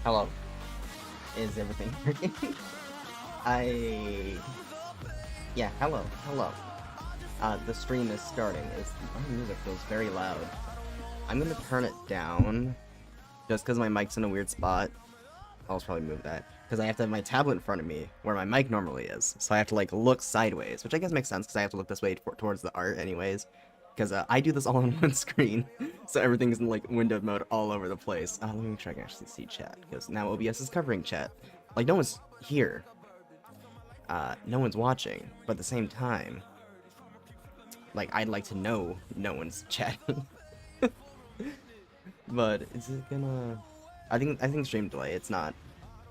Hello. Is everything working? I... Yeah, hello. The stream is starting. My music feels very loud. I'm gonna turn it down, just because my mic's in a weird spot. I'll probably move that, because I have to have my tablet in front of me, where my mic normally is. So I have to, like, look sideways, which I guess makes sense, because I have to look this way towards the art anyways. Because I do this all on one screen, so everything's in, like, windowed mode all over the place. Let me make sure I can actually see chat, because now OBS is covering chat. Like, no one's here. No one's watching, but at the same time, like, I'd like to know no one's chatting. But is it gonna... I think stream delay, it's not,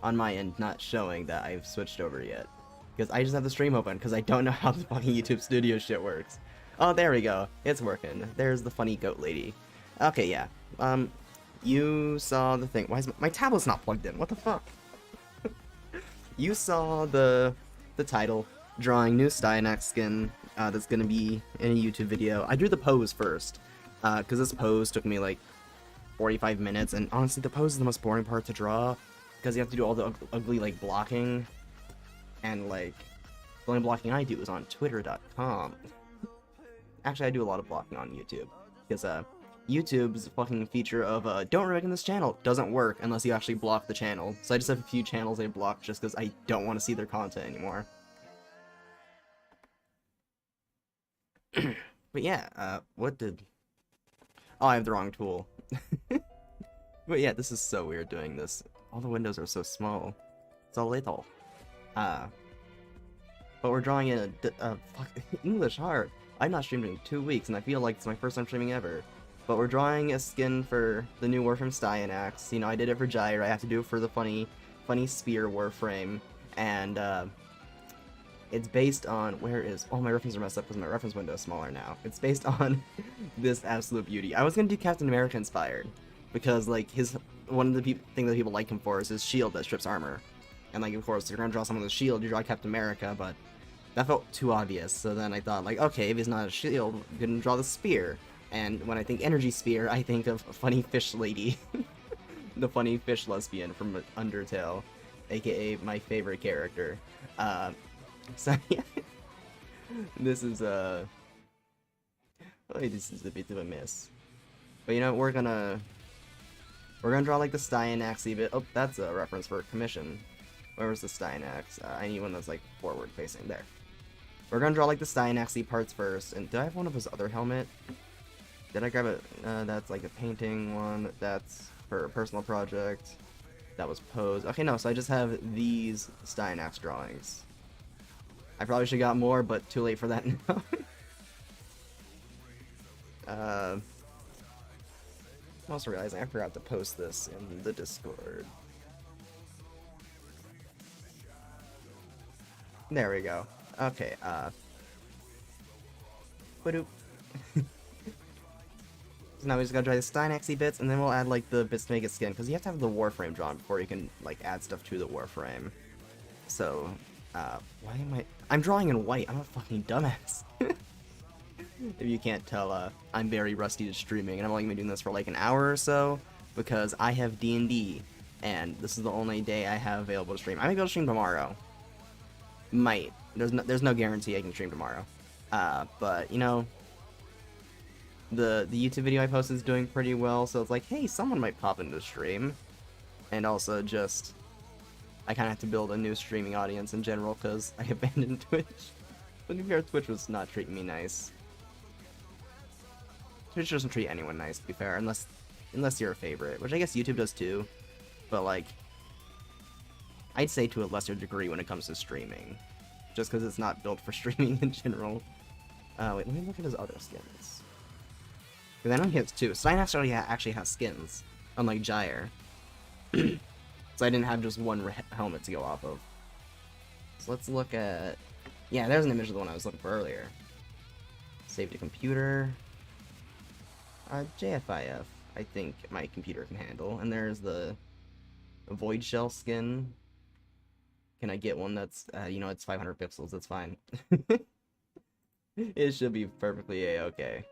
on my end, not showing that I've switched over yet. Because I just have the stream open, because I don't know how the fucking YouTube Studio shit works. Oh, there we go. It's working. There's the funny goat lady. Okay, yeah. You saw the thing. Why is my tablet's not plugged in? What the fuck? You saw the title, drawing new Styanax skin, that's gonna be in a YouTube video. I drew the pose first, because this pose took me like 45 minutes, and honestly, the pose is the most boring part to draw, because you have to do all the ugly, like, blocking, and, like, the only blocking I do is on twitter.com. Actually, I do a lot of blocking on YouTube, because, YouTube's fucking feature of, don't ruin this channel doesn't work unless you actually block the channel. So I just have a few channels I block just because I don't want to see their content anymore. But yeah, what did... Oh, I have the wrong tool. But yeah, this is so weird doing this. All the windows are so small. So little. But we're drawing in fuck, English hard. I've not streamed in 2 weeks, and I feel like it's my first time streaming ever. But we're drawing a skin for the new Warframe Styanax. You know, I did it for Gyre, I have to do it for the funny spear Warframe. And, it's based on... Where is... Oh, my references are messed up because my reference window is smaller now. It's based on this absolute beauty. I was gonna do Captain America inspired. Because, like, one of the things that people like him for is his shield that strips armor. And, like, of course, you're gonna draw someone with a shield, you draw Captain America, but that felt too obvious. So then I thought, like, okay, if he's not a shield, I'm gonna draw the spear. And when I think energy spear, I think of a funny fish lady. The funny fish lesbian from Undertale. AKA my favorite character. So yeah. This is this is a bit of a miss. But you know, we're gonna draw like the Styanax bit. Oh, that's a reference for commission. Where was the Styanax? I need one that's like forward facing. There. We're gonna draw like the Styanax parts first. And did I have one of his other helmet? Did I grab it? That's like a painting one. That's for a personal project. That was pose. Okay, no, so I just have these Styanax drawings. I probably should have got more, but too late for that now. I'm also realizing I forgot to post this in the Discord. There we go. Okay, Badoop. So now we just gotta dry the Styanaxy bits, and then we'll add, like, the bits to make it skin, because you have to have the Warframe drawn before you can, like, add stuff to the Warframe. So, why am I'm drawing in white, I'm a fucking dumbass. If you can't tell, I'm very rusty to streaming, and I'm only gonna be doing this for, like, an hour or so, because I have D&D, and this is the only day I have available to stream. I may be able to stream tomorrow. Might. There's no guarantee I can stream tomorrow. But, you know, the YouTube video I posted is doing pretty well, so it's like, hey, someone might pop into the stream. And also just, I kind of have to build a new streaming audience in general, because I abandoned Twitch. But to be fair, Twitch was not treating me nice. Twitch doesn't treat anyone nice, to be fair, unless you're a favorite, which I guess YouTube does too. But, like, I'd say to a lesser degree when it comes to streaming. Just because it's not built for streaming in general. Wait, let me look at his other skins. Because I know he has two. Styanax already actually has skins, unlike Gyre. So I didn't have just one helmet to go off of. So let's look at... Yeah, there's an image of the one I was looking for earlier. Save to computer. JFIF, I think my computer can handle. And there's the Void Shell skin. Can I get one that's, you know, it's 500 pixels, that's fine. It should be perfectly a-okay.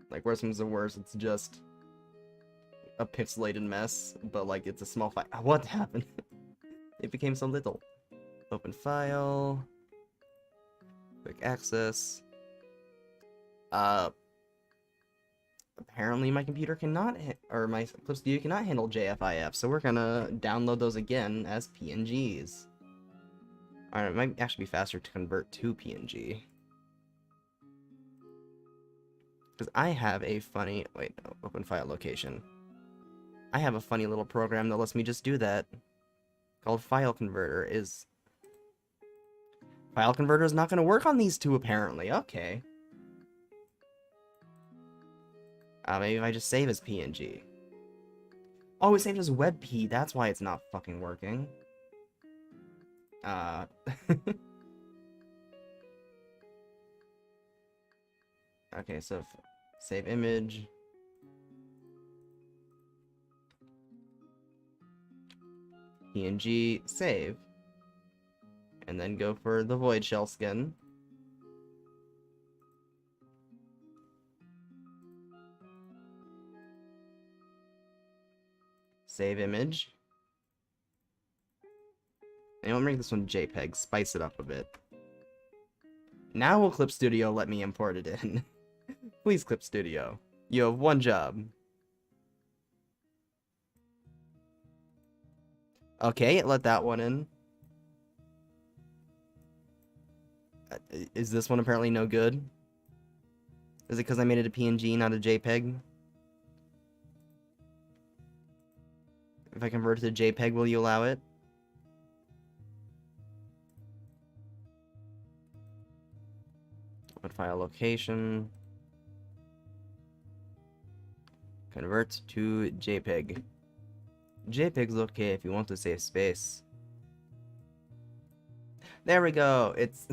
Like, worst comes to worst, it's just a pixelated mess, but like it's a small file. What happened? It became so little. Open file. Quick access. Apparently my computer cannot, or my Clip Studio cannot handle JFIF, so we're gonna download those again as PNGs. Alright, it might actually be faster to convert to PNG. Because I have a funny, wait, no, open file location. I have a funny little program that lets me just do that. Called File Converter. File Converter is not going to work on these two, apparently. Okay. Maybe if I just save as PNG. Oh, it saved as WebP. That's why it's not fucking working. Okay, so save image. PNG, save. And then go for the void shell skin. Save image. And we'll make this one JPEG, spice it up a bit. Now will Clip Studio let me import it in? Please, Clip Studio. You have one job. Okay, it let that one in. Is this one apparently no good? Is it because I made it a PNG, not a JPEG? If I convert it to JPEG, will you allow it? Open file location. Convert to JPEG. JPEG's okay if you want to save space. There we go. It's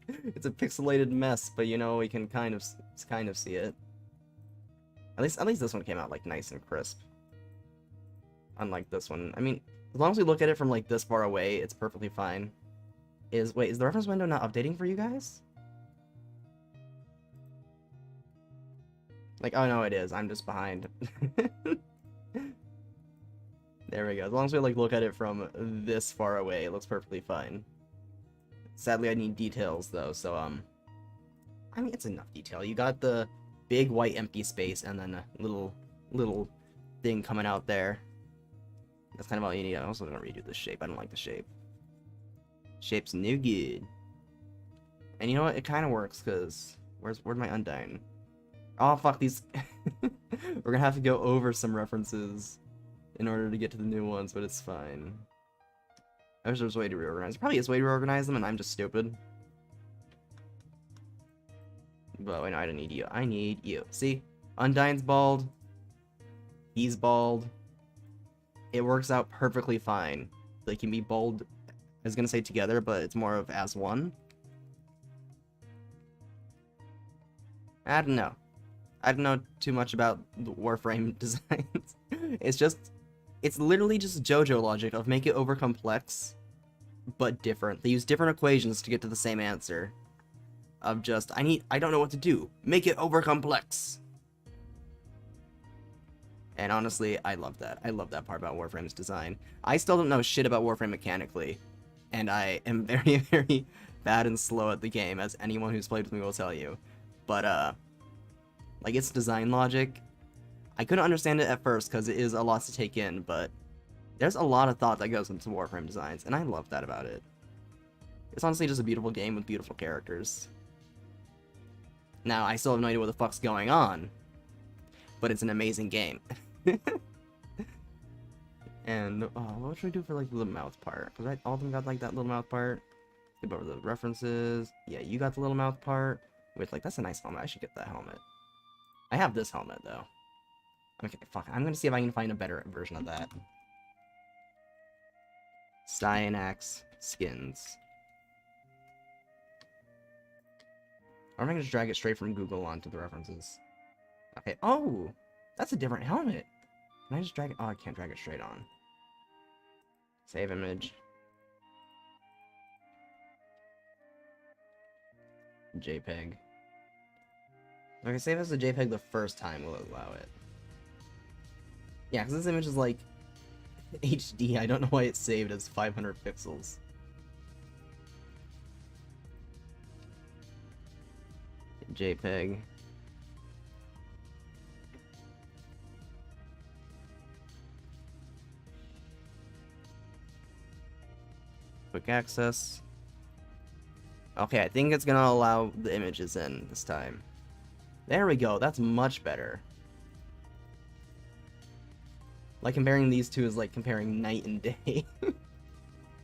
it's a pixelated mess, but you know we can kind of see it. At least this one came out like nice and crisp. Unlike this one. I mean, as long as we look at it from like this far away, it's perfectly fine. Wait, is the reference window not updating for you guys? Like, oh no, it is. I'm just behind. There we go. As long as we like look at it from this far away, it looks perfectly fine. Sadly, I need details though, so I mean, it's enough detail. You got the big white empty space and then a little thing coming out there. That's kind of all you need. I'm also gonna redo the shape. I don't like the shape. Shape's no good. And you know what? It kind of works because where'd my undyne? Oh fuck these. We're gonna have to go over some references in order to get to the new ones, but it's fine. I wish there was a way to reorganize. There probably is a way to reorganize them, and I'm just stupid. But wait, no, I don't need you. I need you. See? Undyne's bald. He's bald. It works out perfectly fine. They can be bald, I was gonna say together, but it's more of as one. I don't know. I don't know too much about the Warframe designs. It's literally just JoJo logic of make it over complex, but different. They use different equations to get to the same answer. Of just, I don't know what to do. Make it over complex. And honestly, I love that. I love that part about Warframe's design. I still don't know shit about Warframe mechanically. And I am very, very bad and slow at the game, as anyone who's played with me will tell you. But, like, its design logic, I couldn't understand it at first because it is a lot to take in, but there's a lot of thought that goes into Warframe designs, and I love that about it. It's honestly just a beautiful game with beautiful characters. Now, I still have no idea what the fuck's going on, but it's an amazing game. And, what should we do for, like, the little mouth part? Because all of them got, like, that little mouth part. Skip over the references. Yeah, you got the little mouth part. Which, like, that's a nice helmet. I should get that helmet. I have this helmet, though. Okay, fuck. I'm gonna see if I can find a better version of that. Styanax skins. Or am I gonna just drag it straight from Google onto the references? Okay. Oh! That's a different helmet! Can I just drag it? Oh, I can't drag it straight on. Save image. JPEG. Okay, save as a JPEG the first time, we'll allow it. Yeah, because this image is like HD. I don't know why it's saved as 500 pixels. JPEG. Quick access. Okay, I think it's gonna allow the images in this time. There we go, that's much better. Like, comparing these two is like comparing night and day.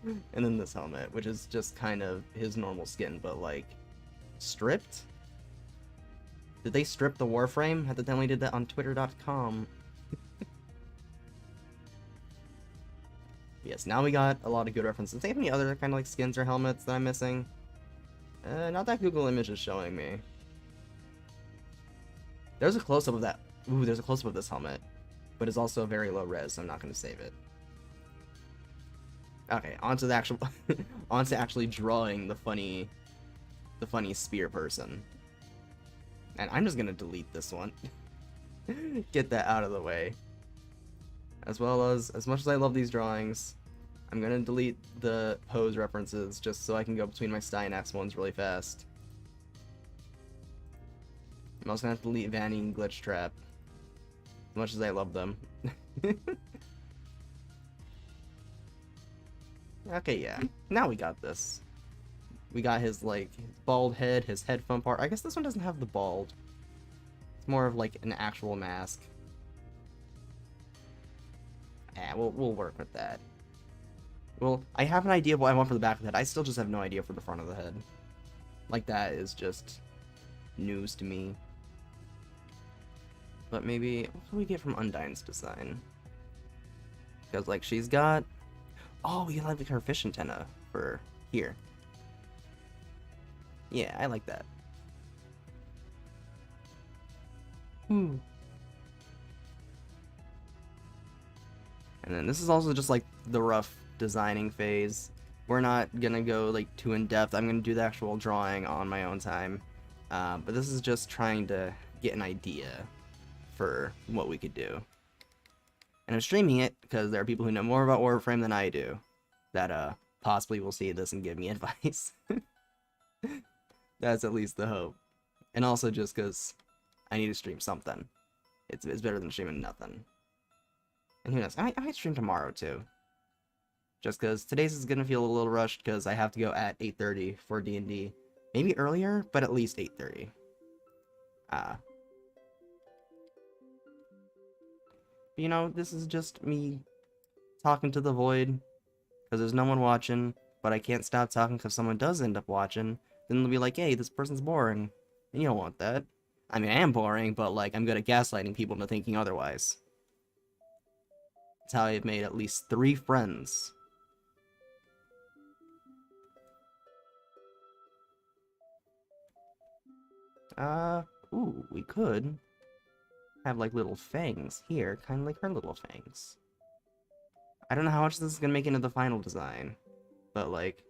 And then this helmet, which is just kind of his normal skin, but like, stripped? Did they strip the Warframe? I thought they only did that on twitter.com. Yes, now we got a lot of good references. Do they have any other kind of like skins or helmets that I'm missing? Not that Google image is showing me. There's a close-up of that. Ooh, there's a close-up of this helmet. But it's also very low res, so I'm not going to save it. Okay, onto the actual... onto actually drawing the funny spear person. And I'm just going to delete this one. Get that out of the way. As much as I love these drawings, I'm gonna delete the pose references just so I can go between my Styanax ones really fast. I'm also gonna have to delete Vanny and Glitch Trap, as much as I love them. Okay, yeah. Now we got this. We got his, like, bald head, his headphone part. I guess this one doesn't have the bald. It's more of, like, an actual mask. Yeah, we'll work with that. Well, I have an idea of what I want for the back of the head. I still just have no idea for the front of the head. Like, that is just news to me. But maybe, what can we get from Undyne's design? Because, like, she's got... Oh, we can have, like, her fish antenna for here. Yeah, I like that. And then this is also just, like, the rough designing phase. We're not gonna go, like, too in-depth. I'm gonna do the actual drawing on my own time. But this is just trying to get an idea for what we could do. And I'm streaming it because there are people who know more about Warframe than I do that possibly will see this and give me advice. That's at least the hope. And also just because I need to stream something. It's better than streaming nothing. And who knows, I might stream tomorrow too. Just because today's is gonna feel a little rushed because I have to go at 8:30 for D&D. Maybe earlier, but at least 8:30. You know, this is just me talking to the void because there's no one watching, but I can't stop talking because someone does end up watching. Then they'll be like, hey, this person's boring. And you don't want that. I mean, I am boring, but like, I'm good at gaslighting people into thinking otherwise. That's how I've made at least 3 friends. Ooh, we could have like little fangs here, kind of like her little fangs. I don't know how much this is gonna make into the final design, but like,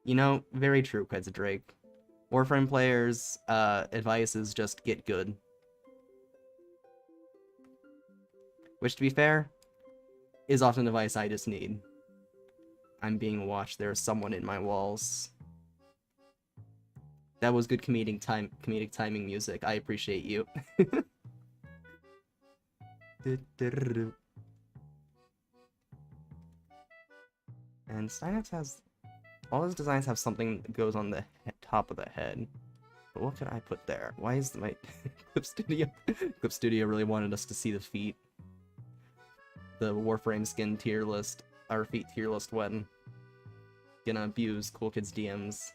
you know, very true, Qued's Drake. Warframe players' advice is just get good. Which, to be fair, is often advice I just need. I'm being watched. There's someone in my walls. That was good comedic timing music. I appreciate you. And Styanax has... all his designs have something that goes on the top of the head. But what could I put there? Why is my... Clip Studio really wanted us to see the feet. The Warframe skin tier list. Our feet tier list when gonna abuse Cool Kids DMs.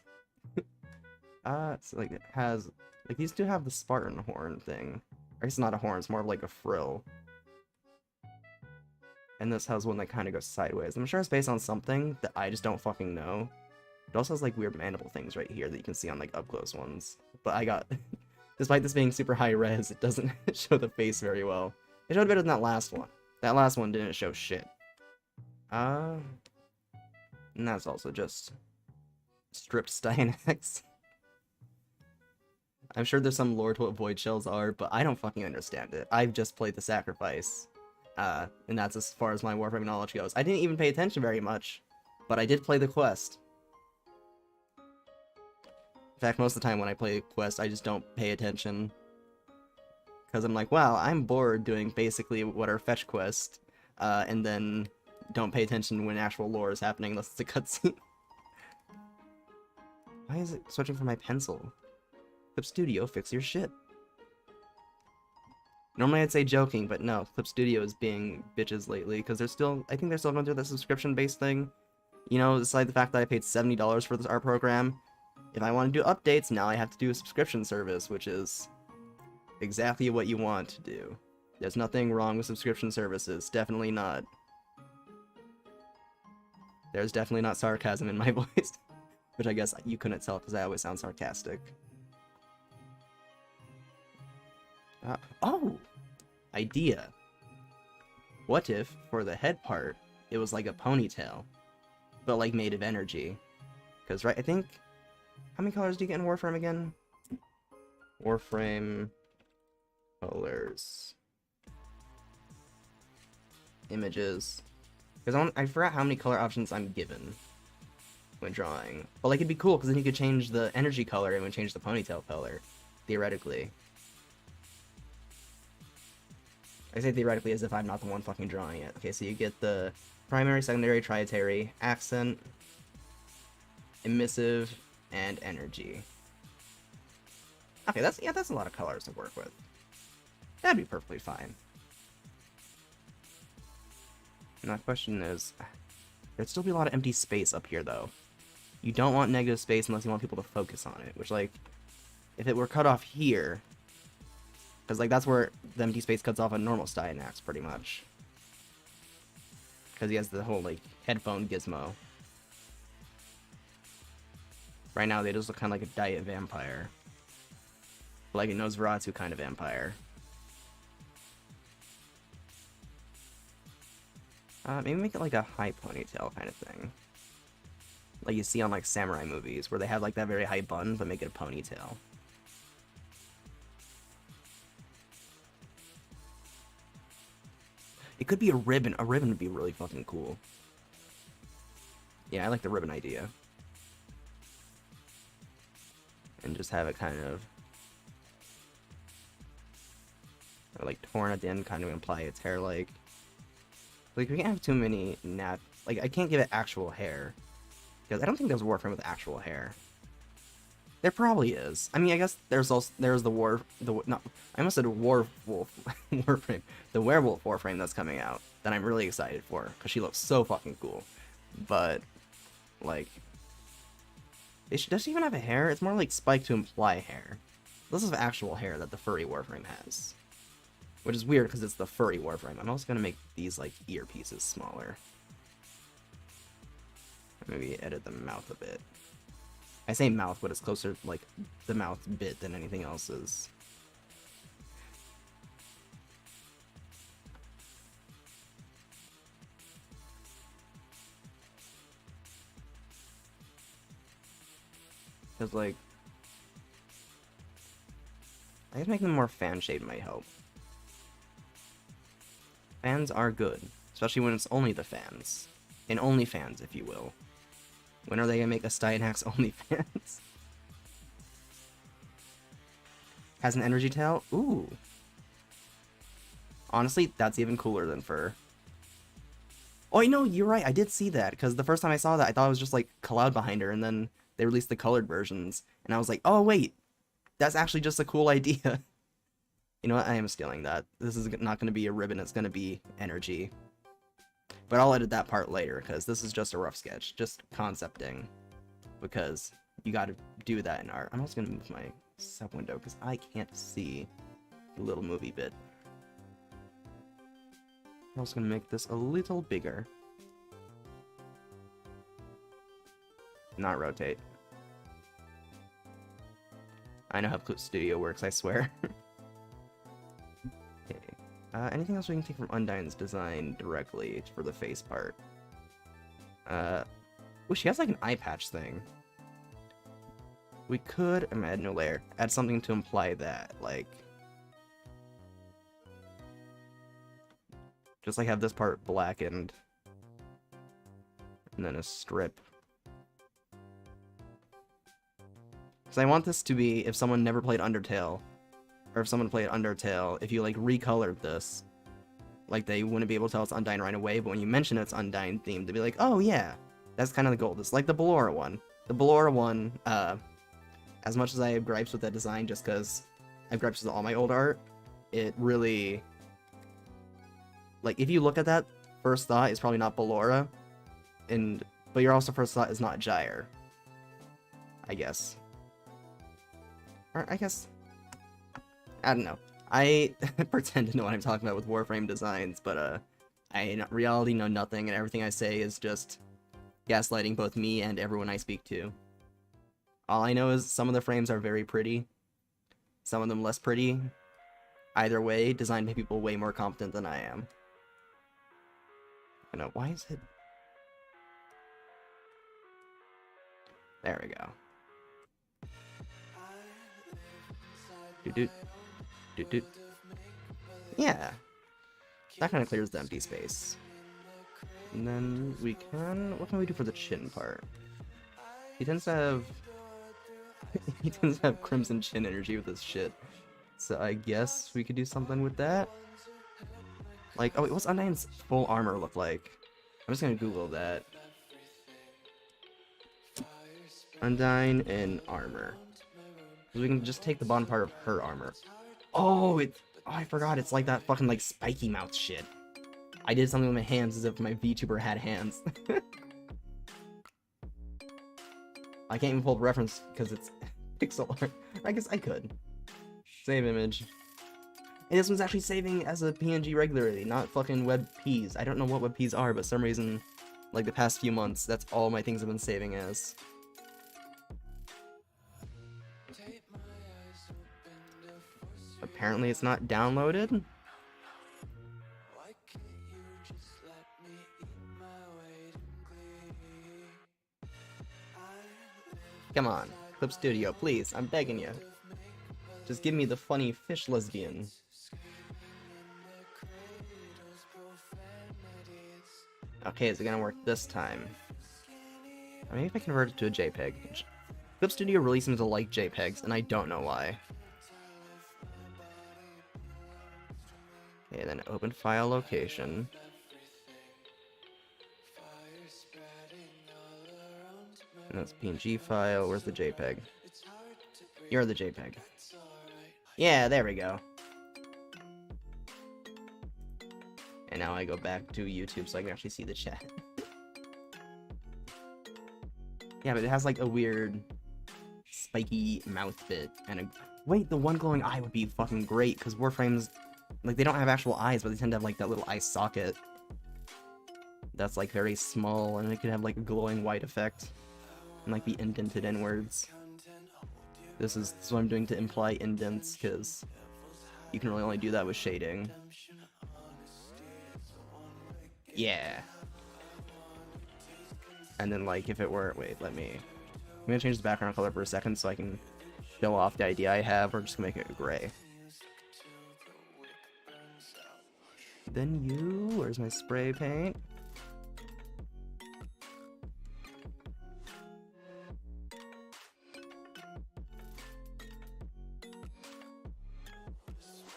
So like it has... like these two have the Spartan horn thing. I guess it's not a horn, it's more of like a frill. And this has one that kind of goes sideways. I'm sure it's based on something that I just don't fucking know. It also has like weird mandible things right here that you can see on like up close ones. But I got... despite this being super high res, it doesn't show the face very well. It showed better than that last one. That last one didn't show shit. And that's also just stripped Styanax. I'm sure there's some lore to what void shells are, but I don't fucking understand it. I've just played the sacrifice. And that's as far as my Warframe knowledge goes. I didn't even pay attention very much, but I did play the quest. In fact, most of the time when I play a quest, I just don't pay attention. Because I'm like, wow, I'm bored doing basically what are fetch quests, and then don't pay attention when actual lore is happening unless it's a cutscene. Why is it switching from my pencil? Clip Studio, fix your shit. Normally I'd say joking, but no, Clip Studio is being bitches lately, because I think they're still going through the subscription-based thing. You know, despite the fact that I paid $70 for this art program, if I want to do updates, now I have to do a subscription service, which is exactly what you want to do. There's nothing wrong with subscription services, definitely not. There's definitely not sarcasm in my voice, which I guess you couldn't tell because I always sound sarcastic. Oh! Idea. What if, for the head part, it was like a ponytail, but like made of energy? Because, right, I think... How many colors do you get in Warframe again? Warframe... colors... images... Because I forgot how many color options I'm given when drawing. But, like, it'd be cool, because then you could change the energy color and it would change the ponytail color, theoretically. I say theoretically as if I'm not the one fucking drawing it. Okay, so you get the primary, secondary, trietary, accent, emissive, and energy. Okay, that's a lot of colors to work with. That'd be perfectly fine. And my question is, there'd still be a lot of empty space up here, though. You don't want negative space unless you want people to focus on it, which, like, if it were cut off here... Because, like, that's where the empty space cuts off a normal Styanax, pretty much. Because he has the whole, like, headphone gizmo. Right now, they just look kind of like a diet vampire. Like a Nosferatu kind of vampire. Maybe make it like a high ponytail kind of thing. Like you see on, like, samurai movies, where they have, like, that very high bun, but make it a ponytail. It could be a ribbon. A ribbon would be really fucking cool. Yeah, I like the ribbon idea. And just have it kind of... or like torn at the end, kind of imply its hair like... Like, we can't have too many like, I can't give it actual hair. Because I don't think there's a Warframe with actual hair. There probably is. I mean, I guess there's also I almost said Warframe. The werewolf Warframe that's coming out that I'm really excited for because she looks so fucking cool. But like, does she even have a hair? It's more like spiked to imply hair. This is actual hair that the furry Warframe has, which is weird because it's the furry Warframe. I'm also gonna make these like earpieces smaller. Maybe edit the mouth a bit. I say mouth, but it's closer to, like, the mouth bit than anything else is. Because, like, I guess making them more fan-shaped might help. Fans are good, especially when it's only the fans. And only fans, if you will. When are they gonna make a Styanax OnlyFans? Has an energy tail? Ooh. Honestly, that's even cooler than fur. Oh, I know, you're right. I did see that, because the first time I saw that, I thought it was just, like, cloud behind her, and then they released the colored versions. And I was like, oh, wait. That's actually just a cool idea. You know what? I am stealing that. This is not going to be a ribbon. It's going to be energy. But I'll edit that part later, because this is just a rough sketch. Just concepting. Because you gotta do that in art. I'm also gonna move my sub window, because I can't see the little movie bit. I'm also gonna make this a little bigger. Not rotate. I know how Clip Studio works, I swear. Okay. Anything else we can take from Undyne's design directly for the face part? Oh, she has like an eye patch thing. We could add a new layer. Add something to imply that, like... Just like have this part blackened. And then a strip. Because I want this to be, if someone never played Undertale, or if someone played Undertale, if you like recolored this, like they wouldn't be able to tell it's Undyne right away, but when you mention it's Undyne themed, they'd be like, oh yeah, that's kind of the goal. It's like the Ballora one. The Ballora one, as much as I have gripes with that design, just because I have gripes with all my old art, it really... Like, if you look at that, first thought is probably not Ballora, but your also first thought is not Gyre. I guess. Or, I guess... I don't know. I pretend to know what I'm talking about with Warframe designs, but, I in reality know nothing, and everything I say is just gaslighting both me and everyone I speak to. All I know is some of the frames are very pretty, some of them less pretty. Either way, designed by people way more competent than I am. I know, why is it... There we go. Doot doot. Doot. Yeah. That kind of clears the empty space. And then we can... What can we do for the chin part? He tends to have... he tends to have crimson chin energy with this shit. So I guess we could do something with that. Like, oh wait, what's Undyne's full armor look like? I'm just gonna Google that. Undyne in armor. We can just take the bottom part of her armor. Oh, I forgot, it's like that fucking, like, spiky mouth shit. I did something with my hands as if my VTuber had hands. I can't even pull the reference because it's pixel art. I guess I could. Save image. And this one's actually saving as a PNG regularly, not fucking WebPs. I don't know what WebPs are, but for some reason, like the past few months, that's all my things have been saving as. Apparently it's not downloaded. Come on, Clip Studio, please, I'm begging you. Just give me the funny fish lesbian. Okay, is it gonna work this time? Maybe if I convert it to a JPEG. Clip Studio really seems to like JPEGs, and I don't know why. Okay, then open file location. And that's PNG file. Where's the JPEG? You're the JPEG. Yeah, there we go. And now I go back to YouTube so I can actually see the chat. Yeah, but it has like a weird spiky mouth bit and a... Wait, the one glowing eye would be fucking great because Warframes, like, they don't have actual eyes, but they tend to have like that little eye socket that's like very small, and it could have like a glowing white effect and like be indented inwards. This is what I'm doing to imply indents, because you can really only do that with shading. Yeah. And then, like, if it were... Wait, I'm gonna change the background color for a second so I can show off the idea I have. We're just gonna make it gray. Then you... Where's my spray paint?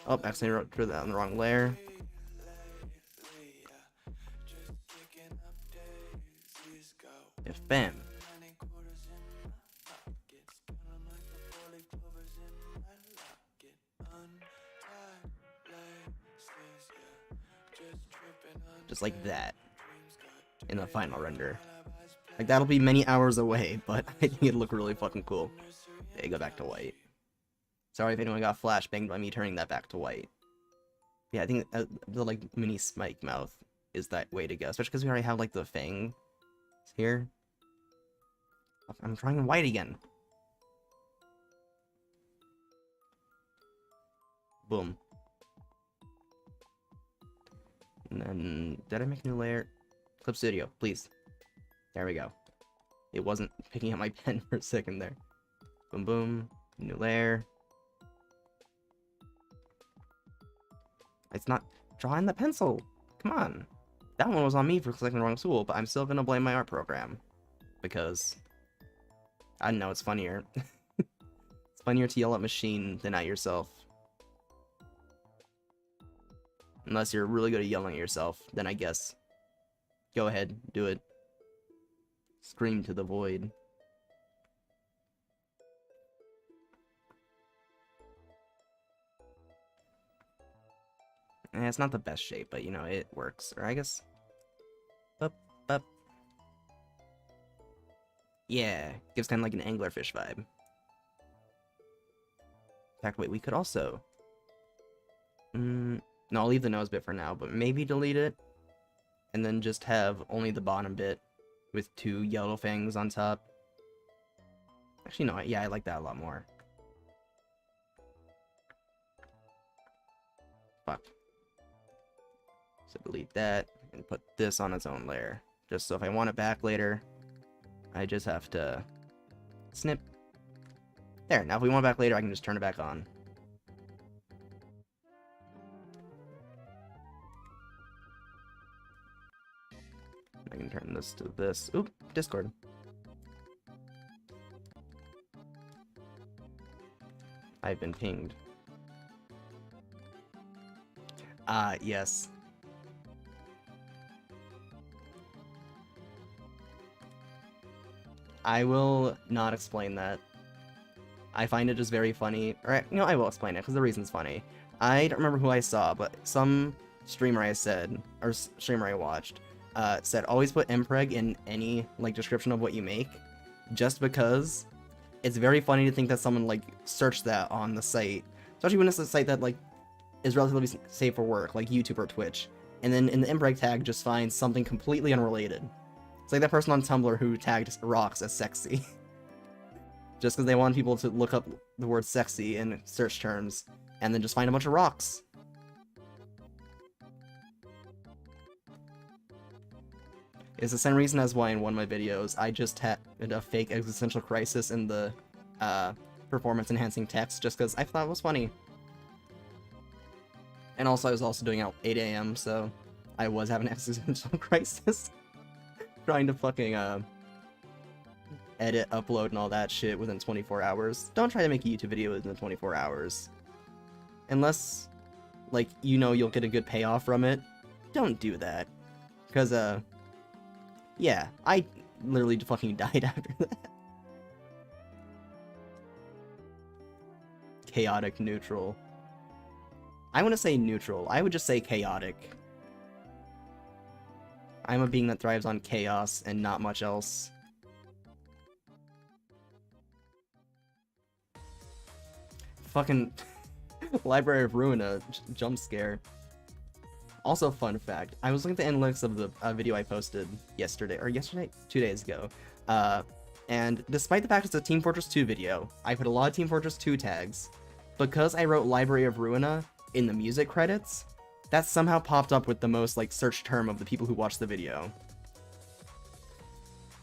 Oh, accidentally drew that on the wrong layer. If bam. Just like that. In the final render. Like, that'll be many hours away, but I think it'd look really fucking cool. Okay, go back to white. Sorry if anyone got flashbanged by me turning that back to white. Yeah, I think the, like, mini spike mouth is that way to go. Especially because we already have, like, the fang here. I'm trying white again. Boom. And then, did I make a new layer? Clip Studio, please. There we go. It wasn't picking up my pen for a second there. Boom, boom. New layer. It's not drawing the pencil. Come on. That one was on me for selecting the wrong tool, but I'm still gonna blame my art program. Because, I don't know, it's funnier. It's funnier to yell at machine than at yourself. Unless you're really good at yelling at yourself, then I guess. Go ahead, do it. Scream to the void. It's not the best shape, but you know, it works. Or I guess... Up, up. Yeah, gives kind of like an anglerfish vibe. In fact, wait, we could also... no, I'll leave the nose bit for now, but maybe delete it. And then just have only the bottom bit with 2 yellow fangs on top. Actually, no, yeah, I like that a lot more. Fuck. So delete that and put this on its own layer. Just so if I want it back later, I just have to snip. There, now if we want it back later, I can just turn it back on. I can turn this to this. Oop, Discord. I've been pinged. Yes. I will not explain that. I find it just very funny. Or, you know, I will explain it, because the reason's funny. I don't remember who I saw, but some streamer I said, or streamer I watched, said always put mpreg in any, like, description of what you make, just because it's very funny to think that someone, like, searched that on the site, especially when it's a site that, like, is relatively safe for work, like YouTube or Twitch, and then in the mpreg tag just finds something completely unrelated. It's like that person on Tumblr who tagged rocks as sexy. Just because they want people to look up the word sexy in search terms, and then just find a bunch of rocks. It's the same reason as why in one of my videos, I just had a fake existential crisis in the performance-enhancing text, just because I thought it was funny. And also, I was also doing it at 8 AM, so I was having an existential crisis. Trying to fucking, edit, upload, and all that shit within 24 hours. Don't try to make a YouTube video within 24 hours. Unless, like, you know you'll get a good payoff from it. Don't do that. Because, yeah, I literally fucking died after that. Chaotic neutral. I want to say neutral. I would just say chaotic. I'm a being that thrives on chaos and not much else. Fucking Library of Ruina jump scare. Also, fun fact, I was looking at the analytics of the video I posted yesterday, 2 days ago, and despite the fact it's a Team Fortress 2 video, I put a lot of Team Fortress 2 tags. Because I wrote Library of Ruina in the music credits, that somehow popped up with the most, like, search term of the people who watched the video.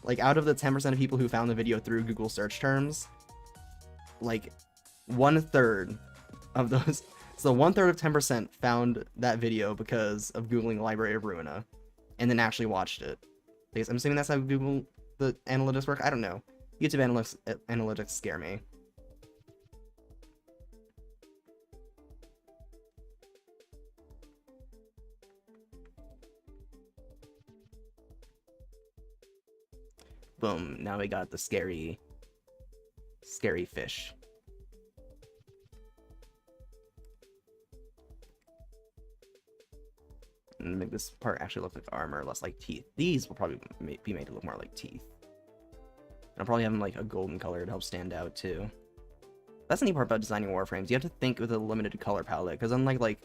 Like, out of the 10% of people who found the video through Google search terms, like, 1/3 of those, so 1/3 of 10% found that video because of Googling Library of Ruina, and then actually watched it. Because I'm assuming that's how Google, the analytics work? I don't know. YouTube analytics scare me. Boom, now we got the scary fish. And make this part actually look like armor, less like teeth. These will probably be made to look more like teeth. And I'll probably have them like a golden color to help stand out too. That's the neat part about designing Warframes. You have to think with a limited color palette, because unlike, like,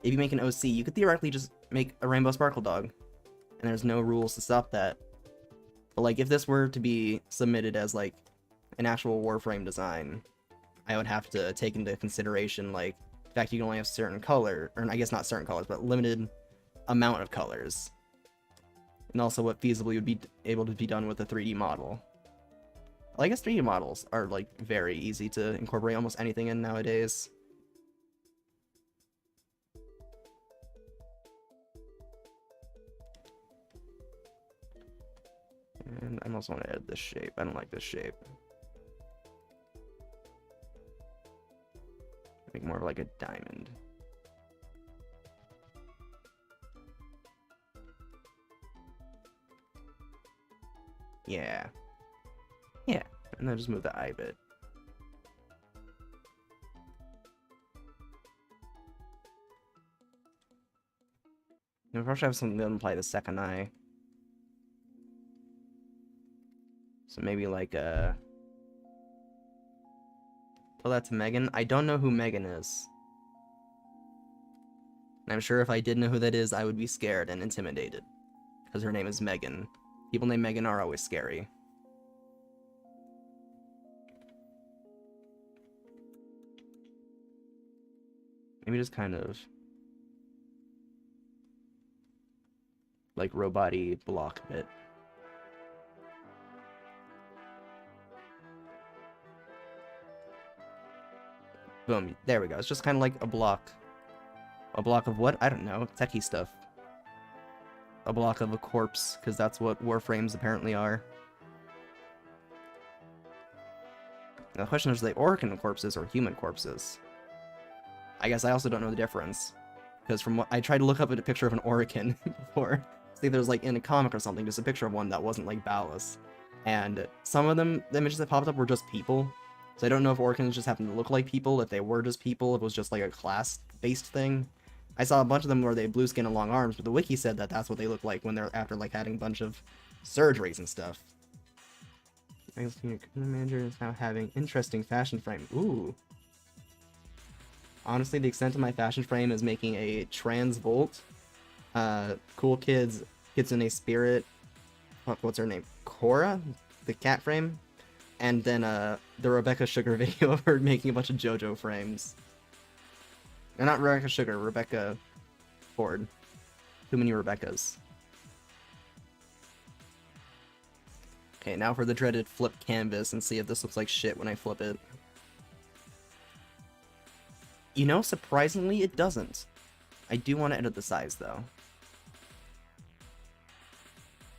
if you make an OC, you could theoretically just make a rainbow sparkle dog. And there's no rules to stop that. But, like, if this were to be submitted as, like, an actual Warframe design, I would have to take into consideration, like, the fact you can only have certain color, or I guess not certain colors, but limited amount of colors. And also what feasibly would be able to be done with a 3D model. Well, I guess 3D models are like very easy to incorporate almost anything in nowadays. And I also want to edit this shape. I don't like this shape. Make more of like a diamond. Yeah. Yeah. And then just move the eye bit. Now, probably have something to imply the second eye. So maybe like a... Tell that to Megan. I don't know who Megan is. And I'm sure if I did know who that is, I would be scared and intimidated. Because her name is Megan. People named Megan are always scary. Maybe just kind of... like robot-y block bit. Boom. There we go. It's just kind of like a block. A block of what? I don't know. Techie stuff. A block of a corpse, because that's what Warframes apparently are. Now the question is, are they Orokin corpses or human corpses? I guess I also don't know the difference. Because from what I tried to look up at a picture of an Orokin before. See, there's like in a comic or something, just a picture of one that wasn't like Ballas. And some of them, the images that popped up were just people. So I don't know if Orkans just happen to look like people, if they were just people, if it was just like a class-based thing. I saw a bunch of them where they had blue skin and long arms, but the wiki said that that's what they look like when they're after like having a bunch of surgeries and stuff. Manager is now having interesting fashion frame. Ooh. Honestly, the extent of my fashion frame is making a trans Volt, cool kids, Kitsune Spirit, what's her name? Korra? The cat frame? And then the Rebecca Sugar video of her making a bunch of JoJo frames. No, not Rebecca Sugar, Rebecca Ford. Too many Rebeccas. Okay, now for the dreaded flip canvas and see if this looks like shit when I flip it. You know, surprisingly, it doesn't. I do want to edit the size, though.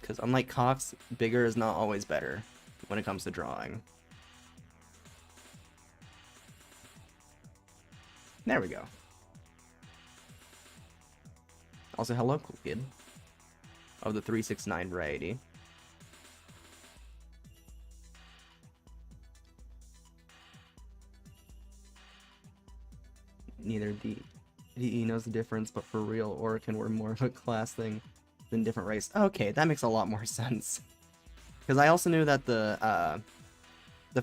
Because unlike Cox, bigger is not always better when it comes to drawing. There we go. Also, hello, cool kid. Of the 369 variety. Neither DE knows the difference, but for real, Orokin were more of a class thing than different race. Okay, that makes a lot more sense. Because I also knew that the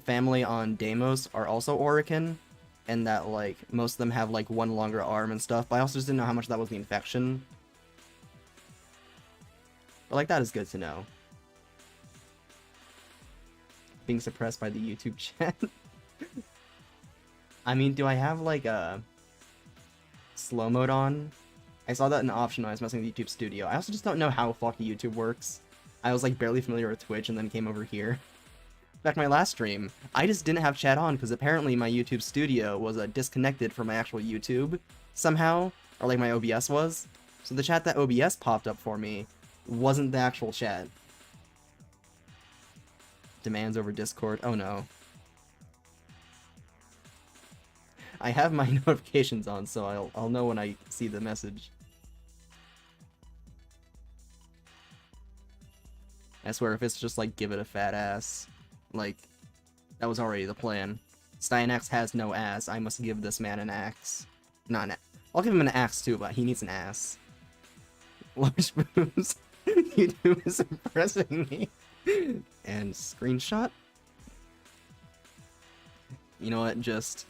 family on Deimos are also Orokin, and that like most of them have like one longer arm and stuff. But I also just didn't know how much that was the infection. But like that is good to know. Being suppressed by the YouTube chat. I mean, do I have like a slow mode on? I saw that in the option when I was messing with YouTube Studio. I also just don't know how fucking YouTube works. I was like barely familiar with Twitch and then came over here. In fact, my last stream, I just didn't have chat on because apparently my YouTube Studio was disconnected from my actual YouTube somehow, or like my OBS was. So the chat that OBS popped up for me wasn't the actual chat. Demands over Discord. Oh no. I have my notifications on, so I'll know when I see the message. I swear, if it's just like, give it a fat ass, like, that was already the plan. Styanax has no ass, I must give this man an axe. Not an axe. I'll give him an axe too, but he needs an ass. Large boobs. YouTube is impressing me. And screenshot? You know what, just...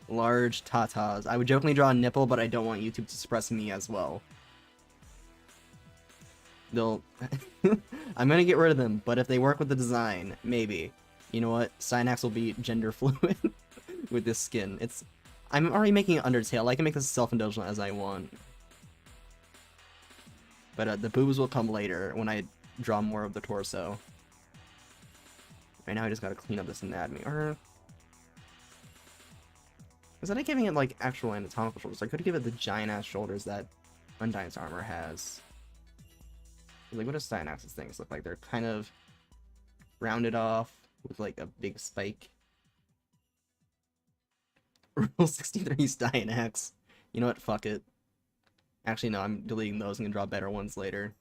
large tatas. I would jokingly draw a nipple, but I don't want YouTube to suppress me as well. They'll... I'm gonna get rid of them, but if they work with the design, maybe. You know what? Styanax will be gender fluid with this skin. I'm already making an Undertale. I can make this as self-indulgent as I want. But the boobs will come later when I draw more of the torso. Right now I just gotta clean up this anatomy. Or... instead of giving it, like, actual anatomical shoulders, I could give it the giant-ass shoulders that Undyne's armor has. Like, what does Styanax's things look like? They're kind of rounded off with, like, a big spike. Rule 63 Styanax. You know what? Fuck it. Actually, no, I'm deleting those and gonna draw better ones later.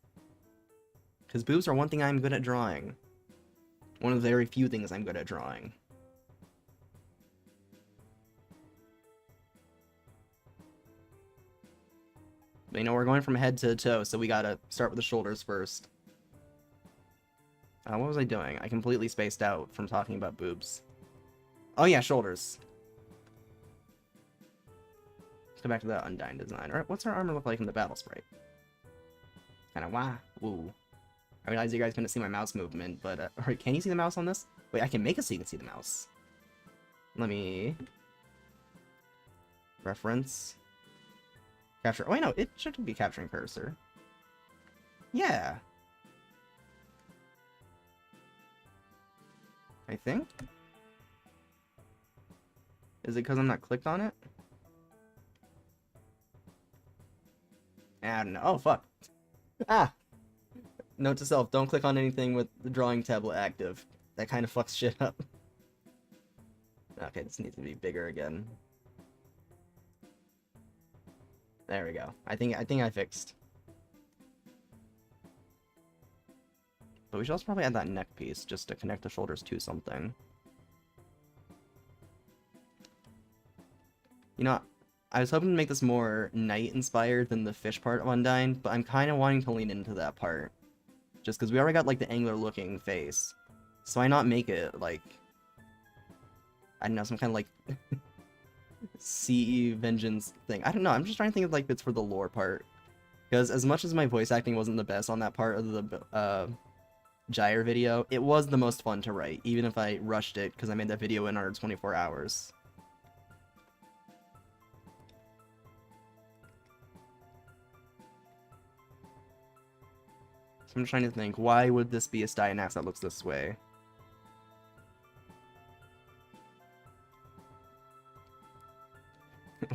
Because boobs are one thing I'm good at drawing. One of the very few things I'm good at drawing. But, you know, we're going from head to toe, so we gotta start with the shoulders first. What was I doing? I completely spaced out from talking about boobs. Oh yeah, shoulders. Let's go back to that Undyne design. Alright, what's our armor look like in the battle sprite? Kinda wah. Woo. I realize you guys couldn't see my mouse movement, but, alright, can you see the mouse on this? Wait, I can make it so you can see the mouse. Let me... reference. Capture. Oh, wait, no, it should be capturing cursor. Yeah. I think? Is it because I'm not clicked on it? I don't know. Oh, fuck. Ah! Note to self, don't click on anything with the drawing tablet active. That kind of fucks shit up. Okay, this needs to be bigger again. There we go. I think I fixed. But we should also probably add that neck piece just to connect the shoulders to something. You know, I was hoping to make this more knight-inspired than the fish part of Undyne, but I'm kind of wanting to lean into that part. Just because we already got, like, the angular-looking face. So why not make it, like... I don't know, some kind of, like... CE vengeance thing. I don't know, I'm just trying to think of, like, bits for the lore part. Because as much as my voice acting wasn't the best on that part of the, Gyre video, it was the most fun to write, even if I rushed it, because I made that video in under 24 hours. I'm trying to think, why would this be a Styanax that looks this way?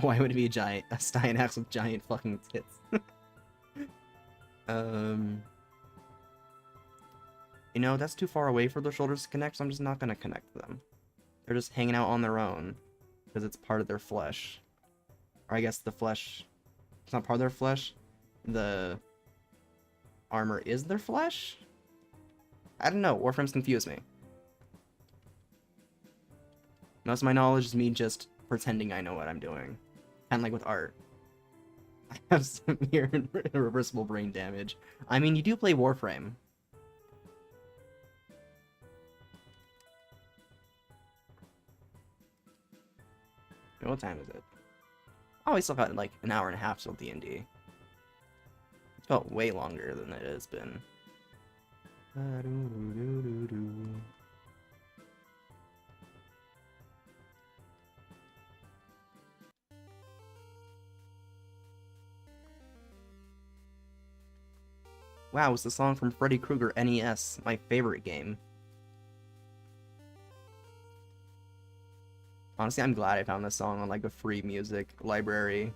Why would it be a Styanax with giant fucking tits? You know, that's too far away for the shoulders to connect, so I'm just not gonna connect them. They're just hanging out on their own, because it's part of their flesh. Or I guess the flesh... it's not part of their flesh. The... armor is their flesh? I don't know, Warframes confuse me. Most of my knowledge is me just pretending I know what I'm doing. Kinda like with art. I have severe and irreversible brain damage. I mean, you do play Warframe. What time is it? Oh, we still got like an hour and a half till D&D. It felt way longer than it has been. Wow, it's the song from Freddy Krueger NES, my favorite game. Honestly, I'm glad I found this song on like a free music library,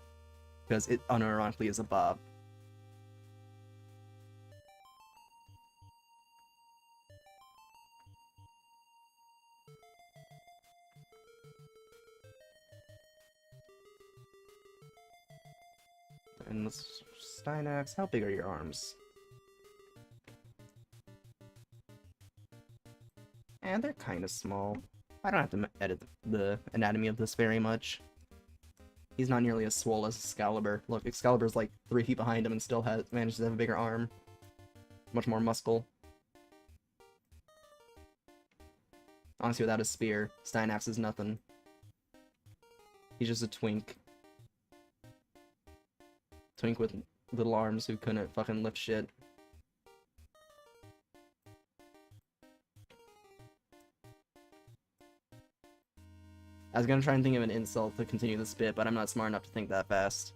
because it unironically is a bop. And let's... Styanax, how big are your arms? And they're kind of small. I don't have to edit the anatomy of this very much. He's not nearly as swole as Excalibur. Look, Excalibur's like 3 feet behind him and still manages to have a bigger arm. Much more muscle. Honestly, without a spear, Styanax is nothing. He's just a twink. Twink with little arms who couldn't fucking lift shit. I was gonna try and think of an insult to continue this bit, but I'm not smart enough to think that fast.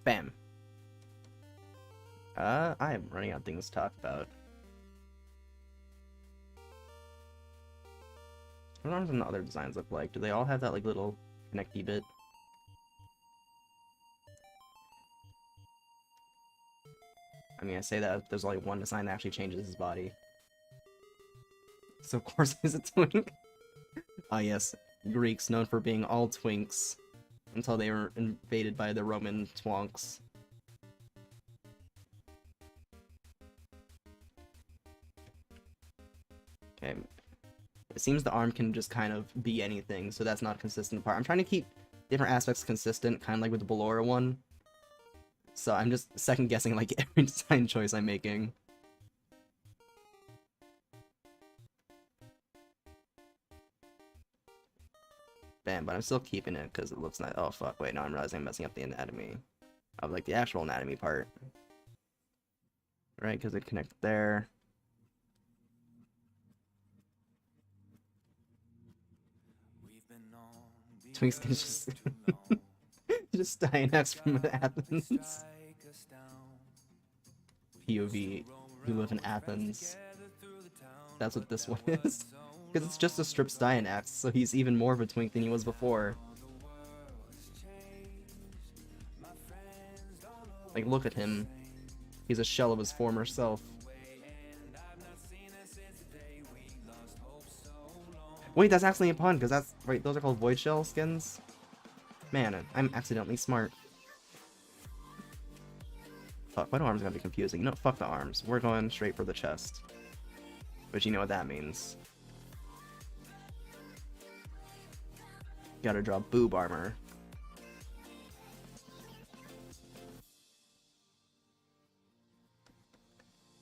Bam. I am running out of things to talk about. What do arms and the other designs look like? Do they all have that like little connecty bit? I mean, I say that there's only one design that actually changes his body. So of course he's a twink. Ah yes, Greeks known for being all twinks until they were invaded by the Roman twonks. Okay. It seems the arm can just kind of be anything, so that's not a consistent part. I'm trying to keep different aspects consistent, kind of like with the Ballora one. So I'm just second guessing like every design choice I'm making. Bam, but I'm still keeping it because it looks nice. Oh fuck, wait, now I'm realizing I'm messing up the anatomy of like the actual anatomy part. Right, because it connects there. Twinks can just just Styanax from Athens. POV, you live in Athens. That's what this one is. Because it's just a strip Styanax, so he's even more of a twink than he was before. Like, look at him. He's a shell of his former self. Wait, that's actually a pun, because that's... Right, those are called void shell skins? Man, I'm accidentally smart. Fuck, why do arms gotta be confusing? You know, fuck the arms. We're going straight for the chest. But you know what that means. Gotta draw boob armor.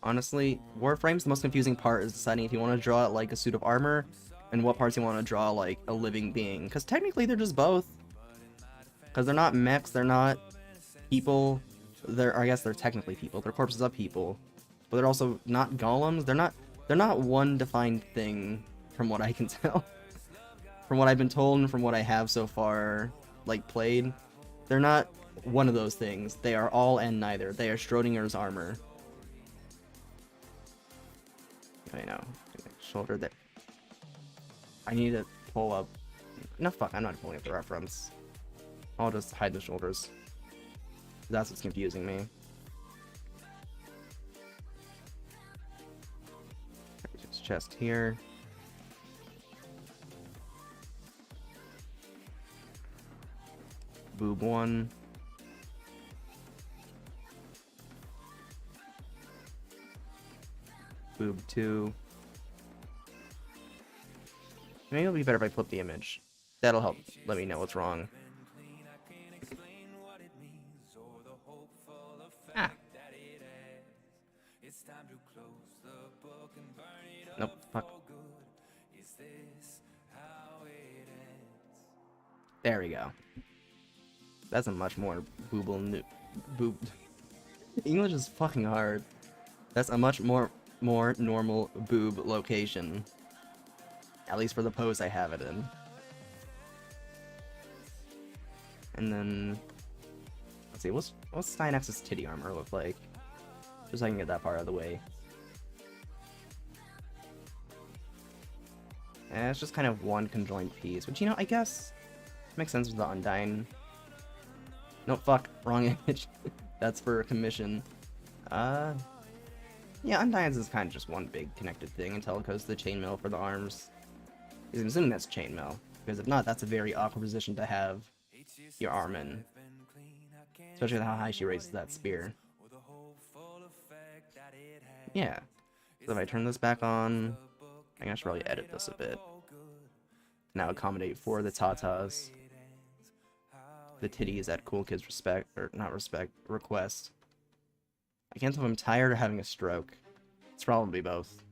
Honestly, Warframe's the most confusing part is deciding if you want to draw like a suit of armor and what parts you want to draw like a living being. Because technically they're just both. Because they're not mechs, they're not people. I guess they're technically people. They're corpses of people. But they're also not golems. They're not one defined thing from what I can tell. From what I've been told and from what I have so far like played. They're not one of those things. They are all and neither. They are Schrodinger's armor. I know. Shoulder there. I need to pull up. No, fuck, I'm not pulling up the reference. I'll just hide the shoulders. That's what's confusing me. His chest here. Boob 1. Boob 2. Maybe it'll be better if I flip the image. That'll help let me know what's wrong. Ah. Nope, fuck. There we go. That's a much more boob. English is fucking hard. That's a much more normal boob location. At least for the pose I have it in. And then let's see, what's Styanax's titty armor look like? Just so I can get that part out of the way. It's just kind of one conjoined piece, which, you know, I guess makes sense with the undyne. No, fuck, wrong image. That's for a commission. Yeah, undynes is kind of just one big connected thing until it goes to the chainmail for the arms. I'm assuming that's chainmail, because if not, that's a very awkward position to have your arm in. Especially with how high she raises that spear. Yeah. So if I turn this back on, I should probably edit this a bit. Now accommodate for the tatas. The titties at cool kids request. I can't tell if I'm tired or having a stroke. It's probably both.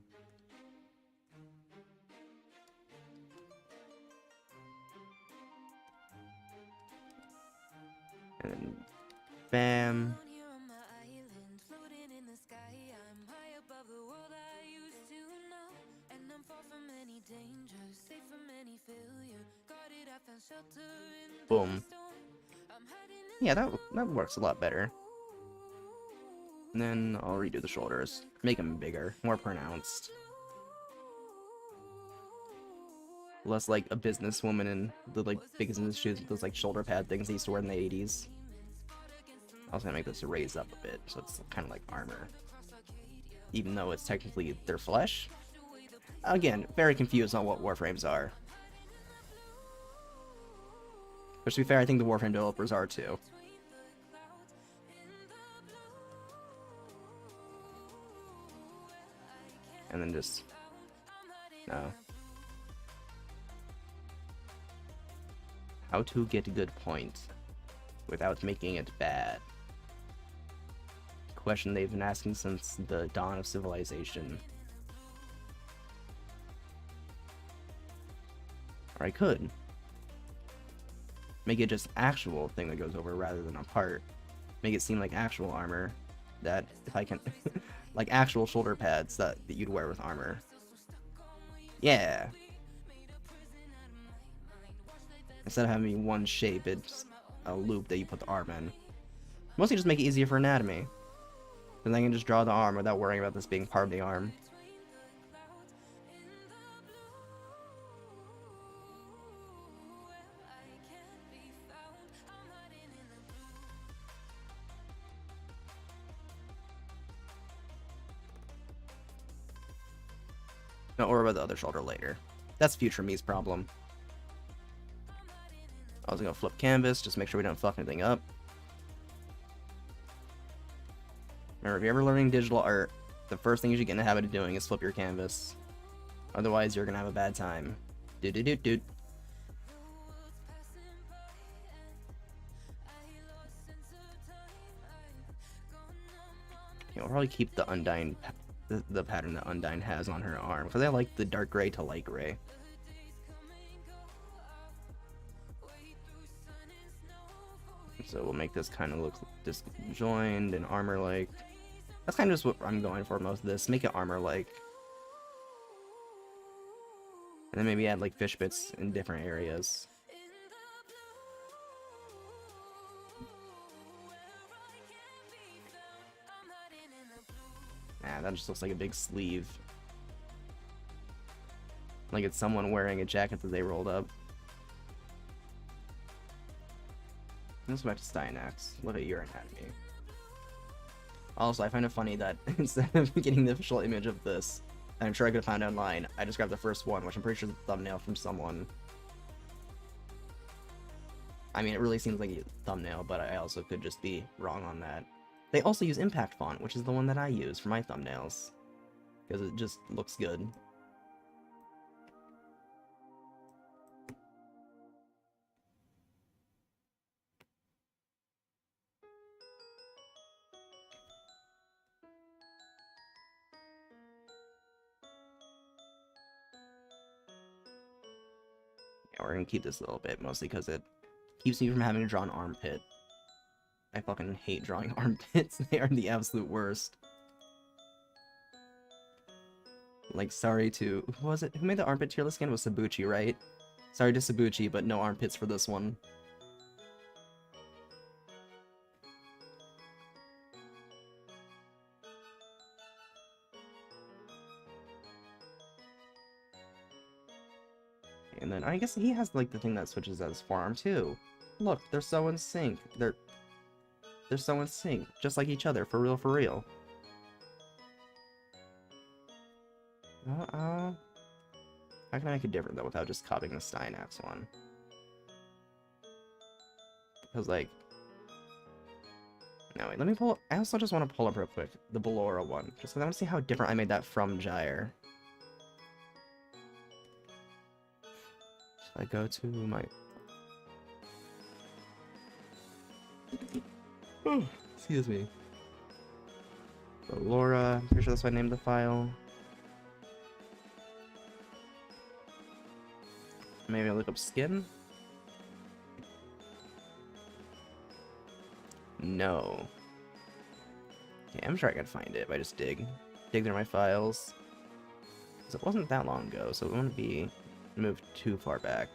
And then, bam. Boom. Yeah, that works a lot better. And then I'll redo the shoulders. Make them bigger, more pronounced. Less like a businesswoman in the like business shoes with those like shoulder pad things they used to wear in the 80s. I was gonna make this raise up a bit, so it's kind of like armor. Even though it's technically their flesh. Again, very confused on what Warframes are. But to be fair, I think the Warframe developers are too. And then just... no. How to get a good point without making it bad. Question they've been asking since the dawn of civilization. Or I could make it just actual thing that goes over rather than a part. Make it seem like actual armor that if I can like actual shoulder pads that you'd wear with armor. Yeah. Instead of having one shape, it's a loop that you put the arm in. Mostly just make it easier for anatomy. Then I can just draw the arm without worrying about this being part of the arm. Don't worry about the other shoulder later. That's future me's problem. I was gonna flip canvas, just make sure we don't fuck anything up. Remember, if you're ever learning digital art, the first thing you should get in the habit of doing is flip your canvas. Otherwise, you're gonna have a bad time. Doot. I'll probably keep the undyne, the pattern that Undyne has on her arm, because I like the dark gray to light gray. So we'll make this kind of look disjoined and armor-like. That's kind of just what I'm going for most of this. Make it armor-like. And then maybe add like fish bits in different areas. Nah, that just looks like a big sleeve. Like it's someone wearing a jacket that they rolled up. Let's go back to Styanax. Look at your anatomy. Also, I find it funny that instead of getting the official image of this, and I'm sure I could have found it online, I just grabbed the first one, which I'm pretty sure is a thumbnail from someone. I mean, it really seems like a thumbnail, but I also could just be wrong on that. They also use impact font, which is the one that I use for my thumbnails, because it just looks good. We're gonna keep this a little bit, mostly because it keeps me from having to draw an armpit. I fucking hate drawing armpits. They are the absolute worst. Like, sorry to... who was it? Who made the armpit tearless skin? It was Sabuchi, right? Sorry to Sabuchi, but no armpits for this one. And then I guess he has like the thing that switches out his forearm too. Look, they're so in sync. They're so in sync, just like each other, for real, for real. How can I make it different though without just copying the Styanax one? Because like, no wait, let me pull. I also just want to pull up real quick the Ballora one, just because I want to see how different I made that from Gyre. I go to my... oh, excuse me. Ballora, I'm pretty sure that's what I named the file. Maybe I'll look up skin? No. Okay, I'm sure I can find it if I just dig through my files. Because it wasn't that long ago, so it wouldn't be moved too far back.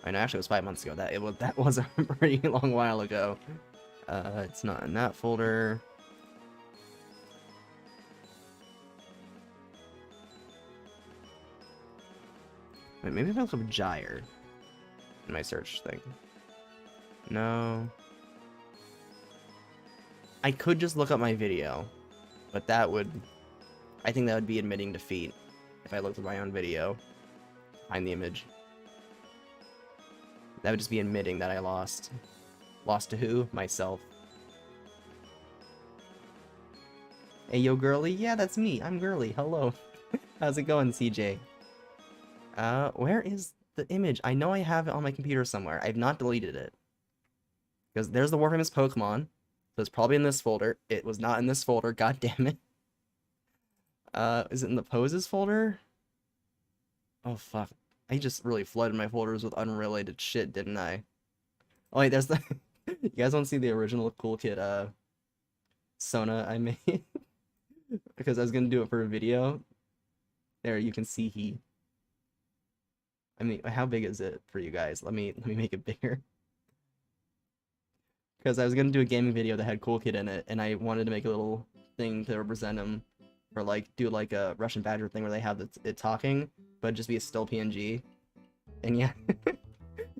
I know, actually, it was 5 months ago. That was a pretty long while ago. It's not in that folder. Wait, maybe if I look up gyre in my search thing. No. I could just look up my video, but that would... I think that would be admitting defeat if I looked at my own video. Find the image. That would just be admitting that I lost. Lost to who? Myself. Hey, yo, girly? Yeah, that's me. I'm girly. Hello. How's it going, CJ? Where is the image? I know I have it on my computer somewhere. I've not deleted it. Because there's the Warframe's Pokemon. So it's probably in this folder. It was not in this folder. God damn it. Is it in the poses folder? Oh, fuck. I just really flooded my folders with unrelated shit, didn't I? Oh, wait, there's the... You guys want to see the original Cool Kid, Sona I made? Because I was gonna do it for a video. There, you can see he... I mean, how big is it for you guys? Let me make it bigger. Because I was gonna do a gaming video that had Cool Kid in it, and I wanted to make a little thing to represent him. Or, like, do, like, a Russian Badger thing where they have it talking, but just be a still PNG. And yeah.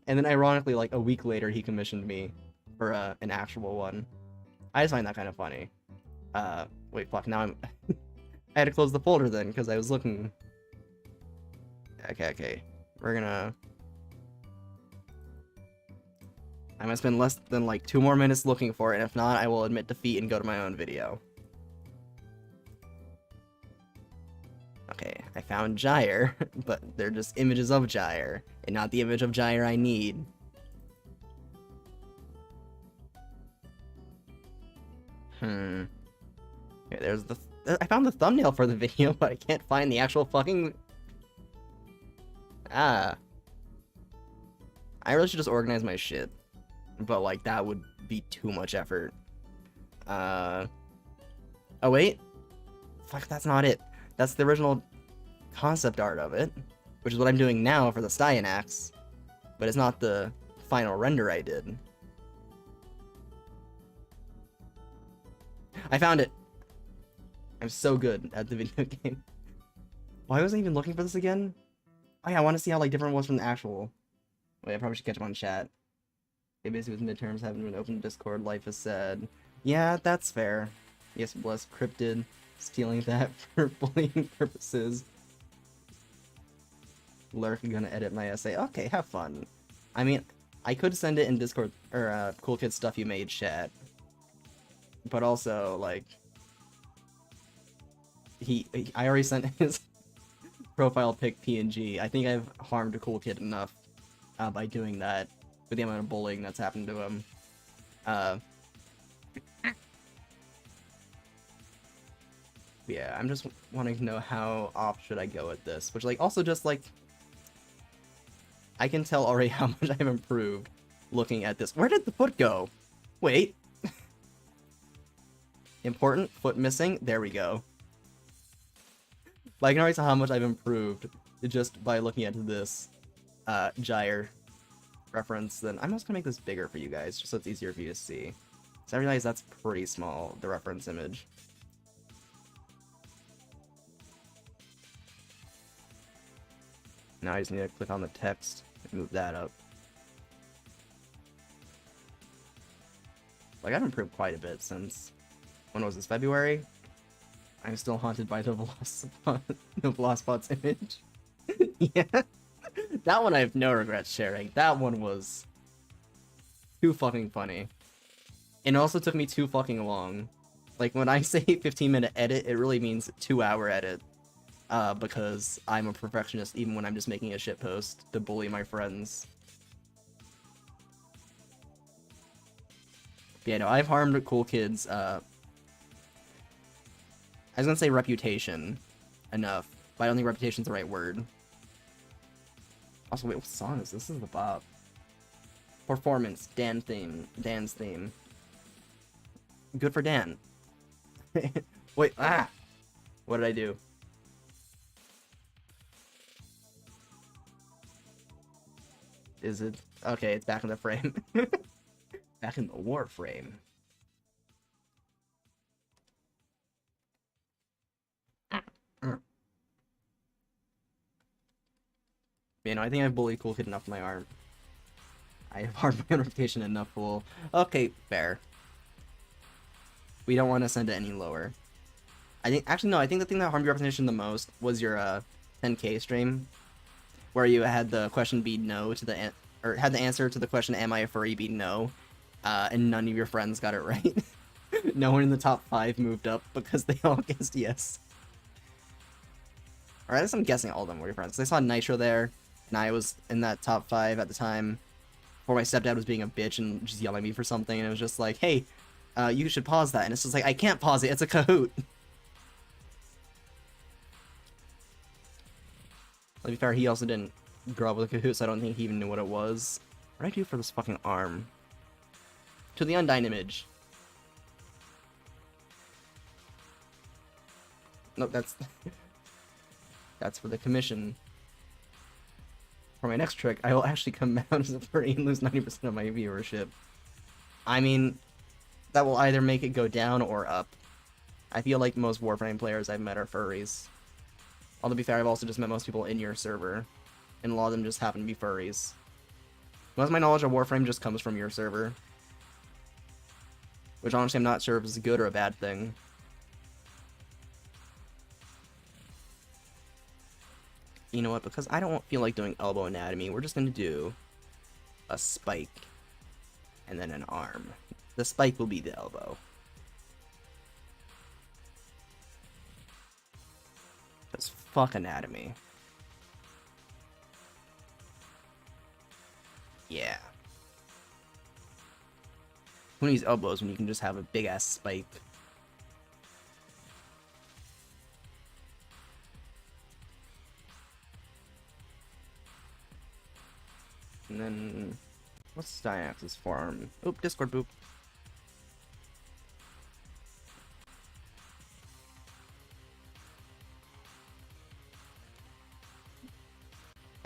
And then, ironically, like, a week later, he commissioned me for an actual one. I just find that kind of funny. Wait, fuck, now I'm... I had to close the folder then, because I was looking... Okay. We're gonna... I'm gonna spend less than, like, 2 more minutes looking for it, and if not, I will admit defeat and go to my own video. Okay, I found gyre, but they're just images of gyre, and not the image of gyre I need. Okay, there's the... I found the thumbnail for the video, but I can't find the actual fucking... I really should just organize my shit. But, like, that would be too much effort. Oh, wait. Fuck, that's not it. That's the original concept art of it, which is what I'm doing now for the Styanax, but it's not the final render I did. I found it! I'm so good at the video game. Why was I even looking for this again? Oh yeah, I want to see how, like, different it was from the actual... Wait, I probably should catch up on chat. Okay, basically with midterms haven't been open to Discord, life is sad. Yeah, that's fair. Yes, bless cryptid. Stealing that for bullying purposes. Lurk gonna edit my essay. Okay, have fun. I mean, I could send it in Discord, or, Cool Kid Stuff You Made chat. But also, like... I already sent his profile pic PNG. I think I've harmed a Cool Kid enough by doing that, with the amount of bullying that's happened to him. Yeah, I'm just wanting to know how off should I go with this, which, like, also just, like, I can tell already how much I've improved looking at this. Where did the foot go? Wait. Important, foot missing, there we go. But I can already tell how much I've improved just by looking at this gyre reference. Then I'm just gonna make this bigger for you guys, just so it's easier for you to see. So I realize that's pretty small, the reference image. Now I just need to click on the text and move that up. Like, I've improved quite a bit since... When was this? February? I'm still haunted by the Velocipod's image. Yeah. That one I have no regrets sharing. That one was... too fucking funny. And it also took me too fucking long. Like, when I say 15-minute edit, it really means 2-hour edit. Because I'm a perfectionist even when I'm just making a shitpost to bully my friends. Yeah, no, I've harmed cool kids, I was gonna say reputation enough, but I don't think reputation's the right word. Also, wait, what song is this? This is the bop. Performance, Dan's theme. Good for Dan. Wait, what did I do? Is it? Okay, it's back in the frame. Back in the Warframe. You know, I think I've bullied Cool Kid enough in my arm. I have hard my own reputation enough, fool. Okay, fair. We don't want to send it any lower. I think, actually, no, I think the thing that harmed your reputation the most was your 10K stream, where you had the question be no to the, or had the answer to the question, am I a furry, be no, and none of your friends got it right. No one in the top 5 moved up because they all guessed yes. Or at least I'm guessing all of them were your friends. I saw Nitro there, and I was in that top 5 at the time, before my stepdad was being a bitch and just yelling at me for something, and it was just like, hey, you should pause that. And it's just like, I can't pause it, it's a Kahoot. To be fair, he also didn't grow up with a Kahoot, so I don't think he even knew what it was. What did I do for this fucking arm? To the undyne image. Nope, that's... that's for the commission. For my next trick, I will actually come out as a furry and lose 90% of my viewership. I mean, that will either make it go down or up. I feel like most Warframe players I've met are furries. Although, to be fair, I've also just met most people in your server, and a lot of them just happen to be furries. Most of my knowledge of Warframe just comes from your server. Which, honestly, I'm not sure if it's a good or a bad thing. You know what? Because I don't feel like doing elbow anatomy, we're just going to do a spike and then an arm. The spike will be the elbow. Because fuck anatomy. Yeah. Who needs elbows when you can just have a big ass spike? And then, what's Styanax's forearm? Oop, Discord boop.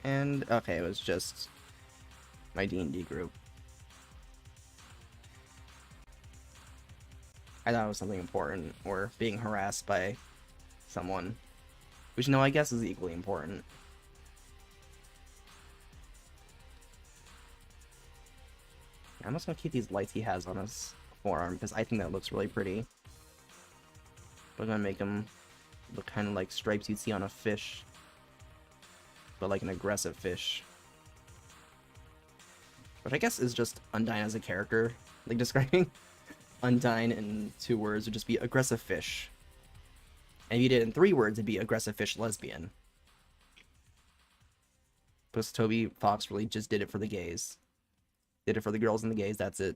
And, okay, it was just my D&D group. I thought it was something important, or being harassed by someone. Which, no, I guess is equally important. I'm just gonna keep these lights he has on his forearm, because I think that looks really pretty. We're gonna make him look kind of like stripes you'd see on a fish. But like an aggressive fish. Which I guess is just Undyne as a character. Like, describing Undyne in 2 words would just be aggressive fish. And if you did it in 3 words, it'd be aggressive fish lesbian. Because Toby Fox really just did it for the gays. Did it for the girls and the gays, that's it.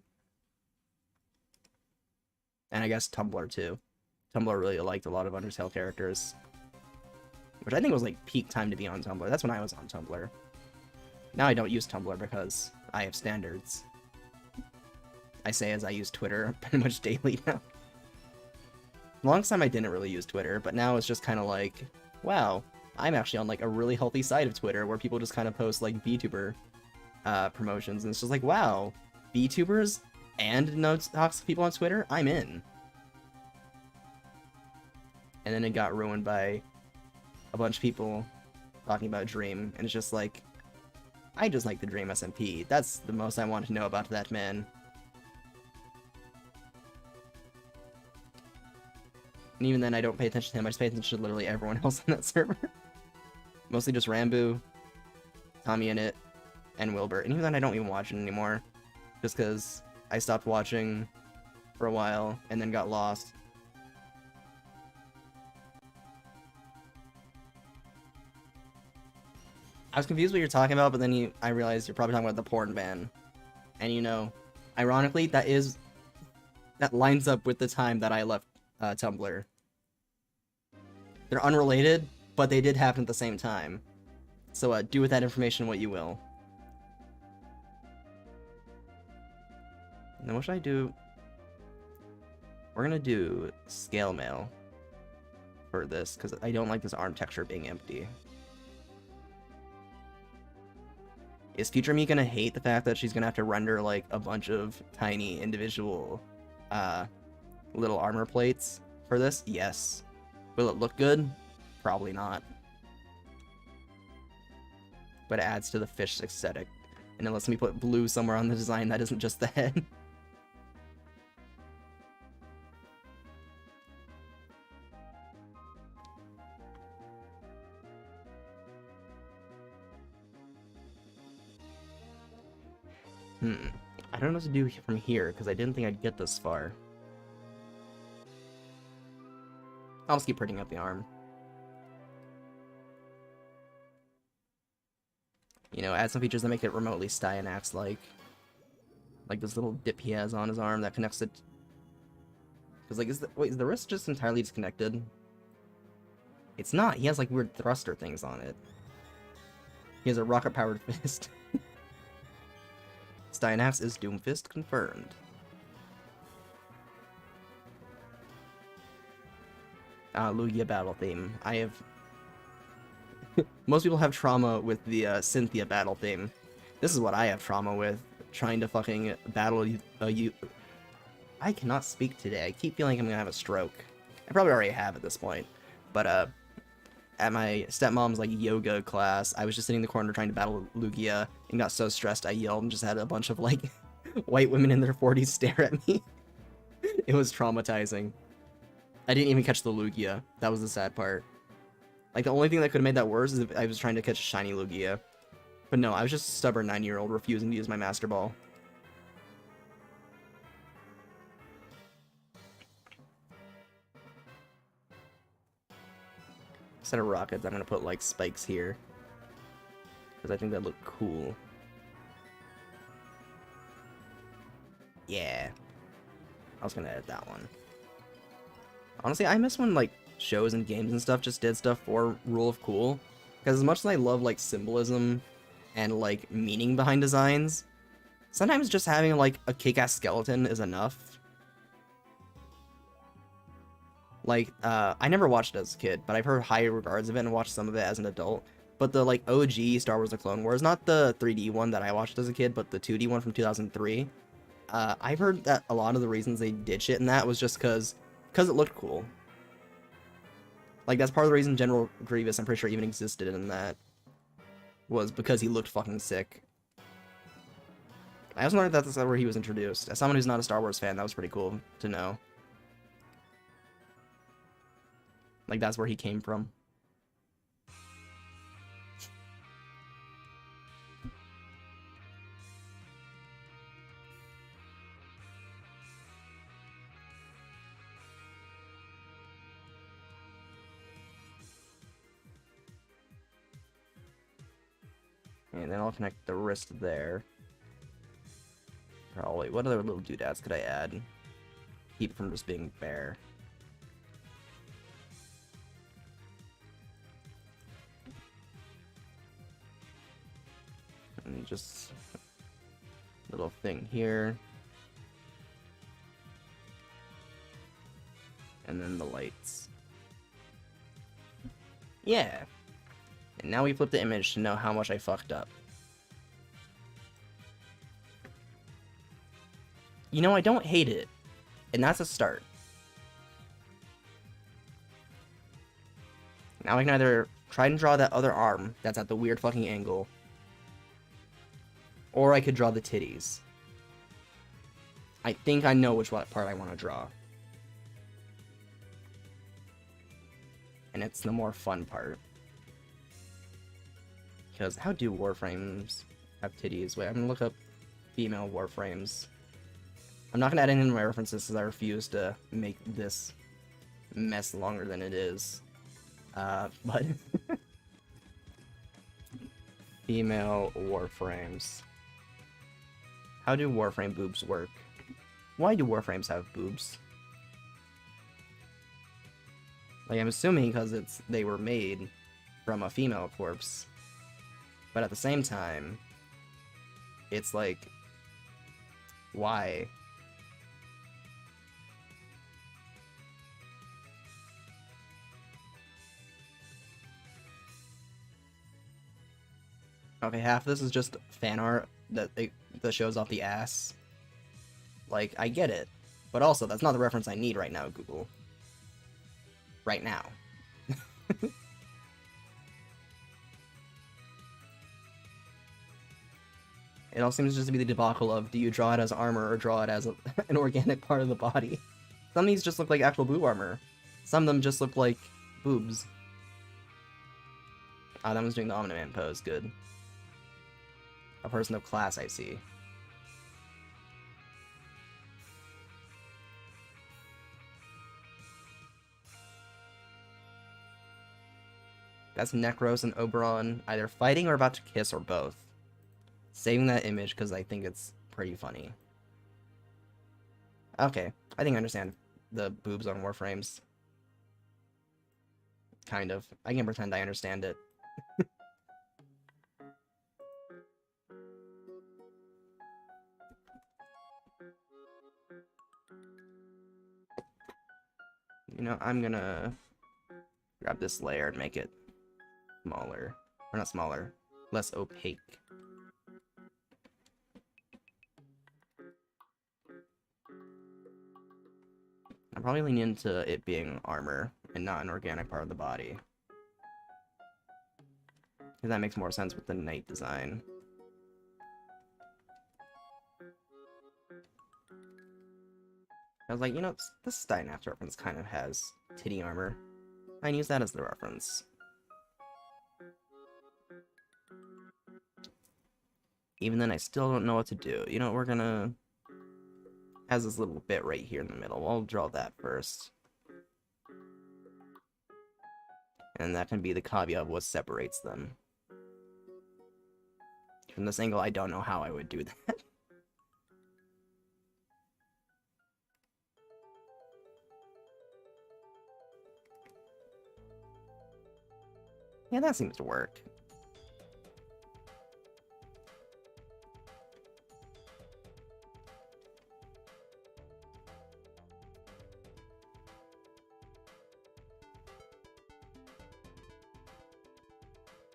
And I guess Tumblr too. Tumblr really liked a lot of Undertale characters. Which I think was like peak time to be on Tumblr. That's when I was on Tumblr. Now I don't use Tumblr because I have standards. I say as I use Twitter pretty much daily now. The longest time I didn't really use Twitter, but now it's just kind of like, wow, I'm actually on like a really healthy side of Twitter where people just kind of post like VTuber promotions, and it's just like, wow, VTubers and no toxic people on Twitter? I'm in. And then it got ruined by a bunch of people talking about Dream, and it's just like, I just like the Dream SMP. That's the most I want to know about that man. And even then, I don't pay attention to him, I just pay attention to literally everyone else on that server. Mostly just Rambu, Tommy in it, and Wilbur. And even then, I don't even watch it anymore. Just because I stopped watching for a while, and then got lost. I was confused what you're talking about, but then I realized you're probably talking about the porn ban. And you know, ironically, that lines up with the time that I left Tumblr. They're unrelated, but they did happen at the same time. So do with that information what you will. And then what should I do? We're gonna do scale mail for this, because I don't like this arm texture being empty. Is future me gonna hate the fact that she's gonna have to render like a bunch of tiny individual little armor plates for this? Yes. Will it look good? Probably not. But it adds to the fish aesthetic. And it lets me put blue somewhere on the design that isn't just the head. I don't know what to do from here, because I didn't think I'd get this far. I'll just keep printing up the arm. You know, add some features that make it remotely Styanax-like. Like this little dip he has on his arm that connects it. Because, like, is the wrist just entirely disconnected? It's not. He has, like, weird thruster things on it. He has a rocket-powered fist. Styanax is Doomfist confirmed. Lugia battle theme. I have... Most people have trauma with the Cynthia battle theme. This is what I have trauma with. Trying to fucking battle you. I cannot speak today. I keep feeling I'm gonna have a stroke. I probably already have at this point. But, at my stepmom's, like, yoga class, I was just sitting in the corner trying to battle Lugia, and got so stressed I yelled and just had a bunch of, like, white women in their 40s stare at me. It was traumatizing. I didn't even catch the Lugia. That was the sad part. Like, the only thing that could have made that worse is if I was trying to catch a shiny Lugia. But no, I was just a stubborn 9-year-old refusing to use my Master Ball. Instead of rockets, I'm gonna put, like, spikes here. Because I think that look cool. Yeah. I was gonna edit that one. Honestly, I miss when, like, shows and games and stuff just did stuff for Rule of Cool. Because as much as I love, like, symbolism and, like, meaning behind designs, sometimes just having, like, a kick-ass skeleton is enough. Like, I never watched it as a kid, but I've heard high regards of it and watched some of it as an adult. But the, like, OG Star Wars The Clone Wars, not the 3D one that I watched as a kid, but the 2D one from 2003, I've heard that a lot of the reasons they did shit in that was just because it looked cool. Like, that's part of the reason General Grievous, I'm pretty sure, even existed in that, was because he looked fucking sick. I also learned that that's where he was introduced. As someone who's not a Star Wars fan, that was pretty cool to know. Like, that's where he came from. And then I'll connect the wrist there. Probably. What other little doodads could I add? Keep it from just being bare. And just a little thing here. And then the lights. Yeah. And now we flip the image to know how much I fucked up. You know, I don't hate it. And that's a start. Now I can either try and draw that other arm that's at the weird fucking angle, or I could draw the titties. I think I know which part I want to draw. And it's the more fun part. Because how do Warframes have titties? Wait, I'm gonna look up female Warframes. I'm not gonna add any of my references because I refuse to make this mess longer than it is. But female Warframes. How do Warframe boobs work? Why do Warframes have boobs? Like, I'm assuming because they were made from a female corpse. But at the same time, it's like, why? Okay, half this is just fan art that shows off the ass. Like, I get it. But also, that's not the reference I need right now, Google. Right now. It all seems just to be the debacle of, do you draw it as armor or draw it as an organic part of the body? Some of these just look like actual boob armor. Some of them just look like boobs. Ah, that one's doing the Omni-Man pose, good. A person of class, I see. That's Necros and Oberon either fighting or about to kiss or both. Saving that image because I think it's pretty funny. Okay, I think I understand the boobs on Warframes. Kind of. I can pretend I understand it. You know, I'm gonna grab this layer and make it smaller. Or not smaller, less opaque. I'm probably leaning into it being armor and not an organic part of the body. Because that makes more sense with the knight design. I was like, you know, this Styanax reference kind of has titty armor. I can use that as the reference. Even then, I still don't know what to do. You know, we're gonna... Has this little bit right here in the middle. I'll draw that first. And that can be the caveat of what separates them. From this angle, I don't know how I would do that. Yeah, that seems to work.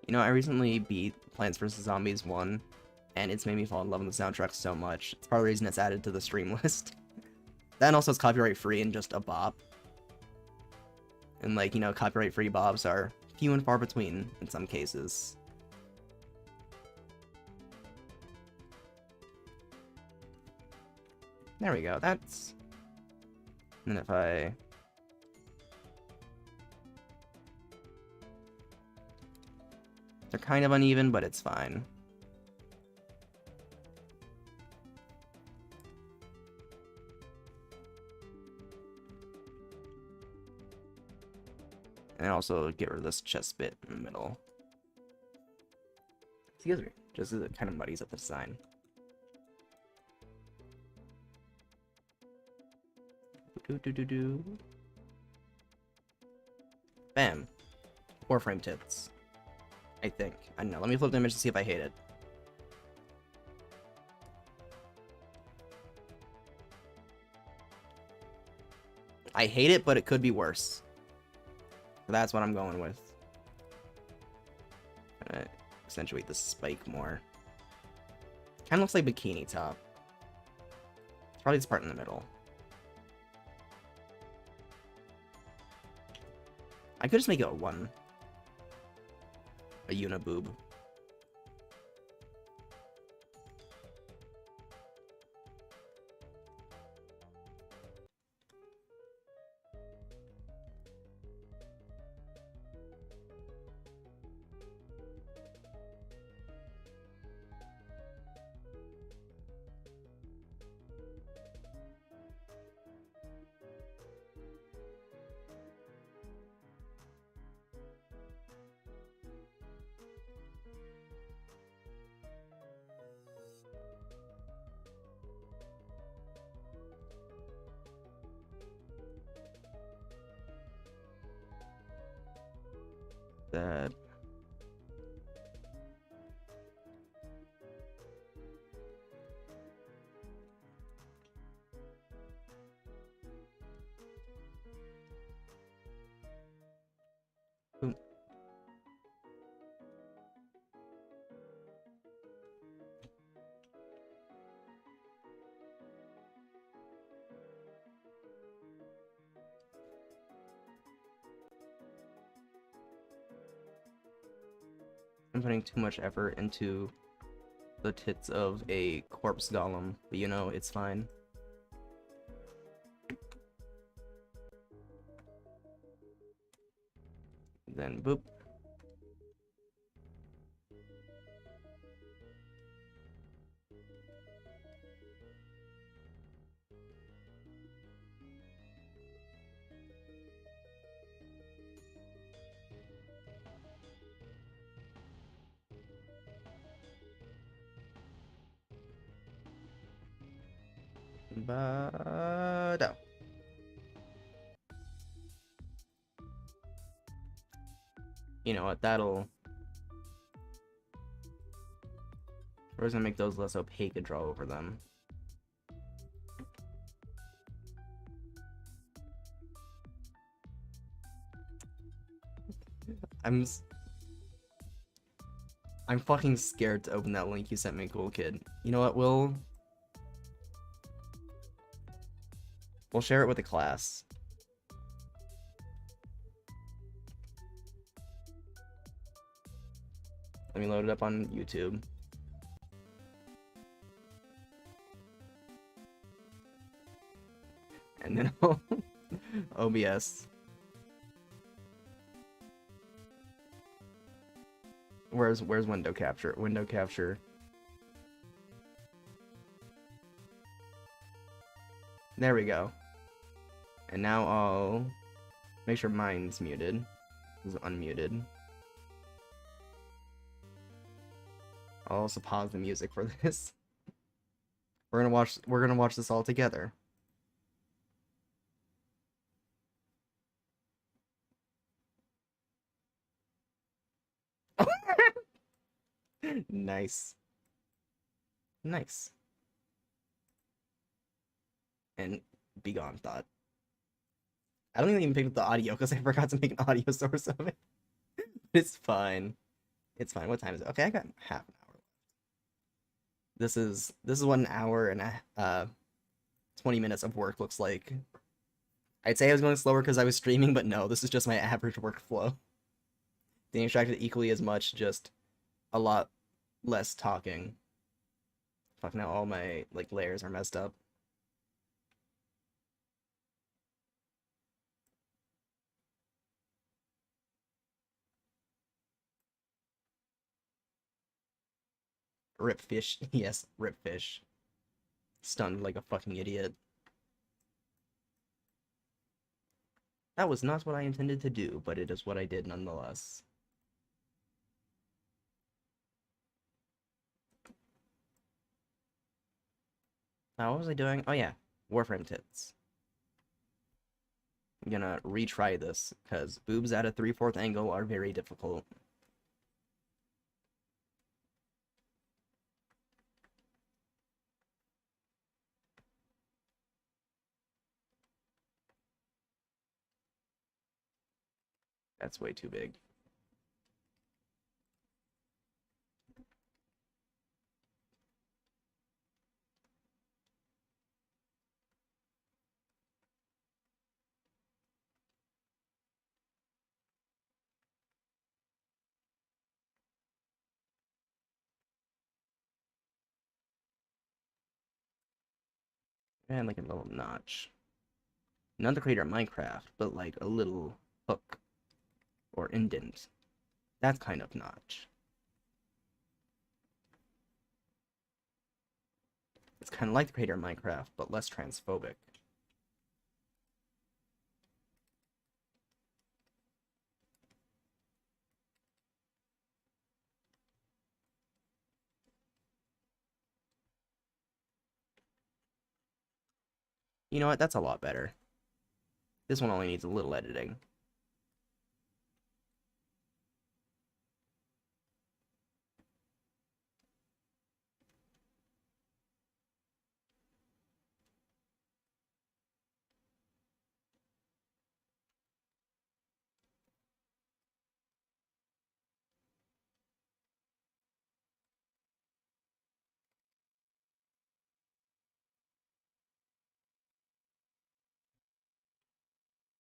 You know, I recently beat Plants vs. Zombies 1, and it's made me fall in love with the soundtrack so much. It's part of the reason it's added to the stream list. That also is copyright-free and just a bop. And, like, you know, copyright-free bops are few and far between in some cases. There we go, that's... And then if I... They're kind of uneven, but it's fine. And also get rid of this chest bit in the middle. Excuse me, just as it kind of muddies up the design. Do. Bam. Warframe tits. I think. I don't know. Let me flip the image to see if I hate it. I hate it, but it could be worse. So that's what I'm going with. Gonna accentuate the spike more. Kind of looks like bikini top. It's probably this part in the middle. I could just make it a one. A uniboob. That. Boom. I'm putting too much effort into the tits of a corpse golem, but you know, it's fine. Then boop. Ba-do. You know what, that'll... We're just gonna make those less opaque and draw over them. I'm fucking scared to open that link you sent me, cool kid. You know what, we'll share it with the class. Let me load it up on YouTube. And then I'll OBS. Where's window capture? Window capture. There we go. And now I'll make sure mine's muted. This is unmuted. I'll also pause the music for this. We're gonna watch this all together. Nice. Nice. And be gone, thought. I don't even pick up the audio because I forgot to make an audio source of it. It's fine. It's fine. What time is it? Okay, I got half an hour. This is what an hour and 20 minutes of work looks like. I'd say I was going slower because I was streaming, but no, this is just my average workflow. Getting distracted equally as much, just a lot less talking. Fuck, now all my like layers are messed up. Rip fish. Yes, rip fish. Stunned like a fucking idiot. That was not what I intended to do, but it is what I did nonetheless. Now, what was I doing? Oh yeah, Warframe tits. I'm gonna retry this, because boobs at a 3/4 angle are very difficult. That's way too big. And like a little notch. Not the creator of Minecraft, but like a little hook or indent. That kind of notch. It's kind of like the creator of Minecraft, but less transphobic. You know what? That's a lot better. This one only needs a little editing.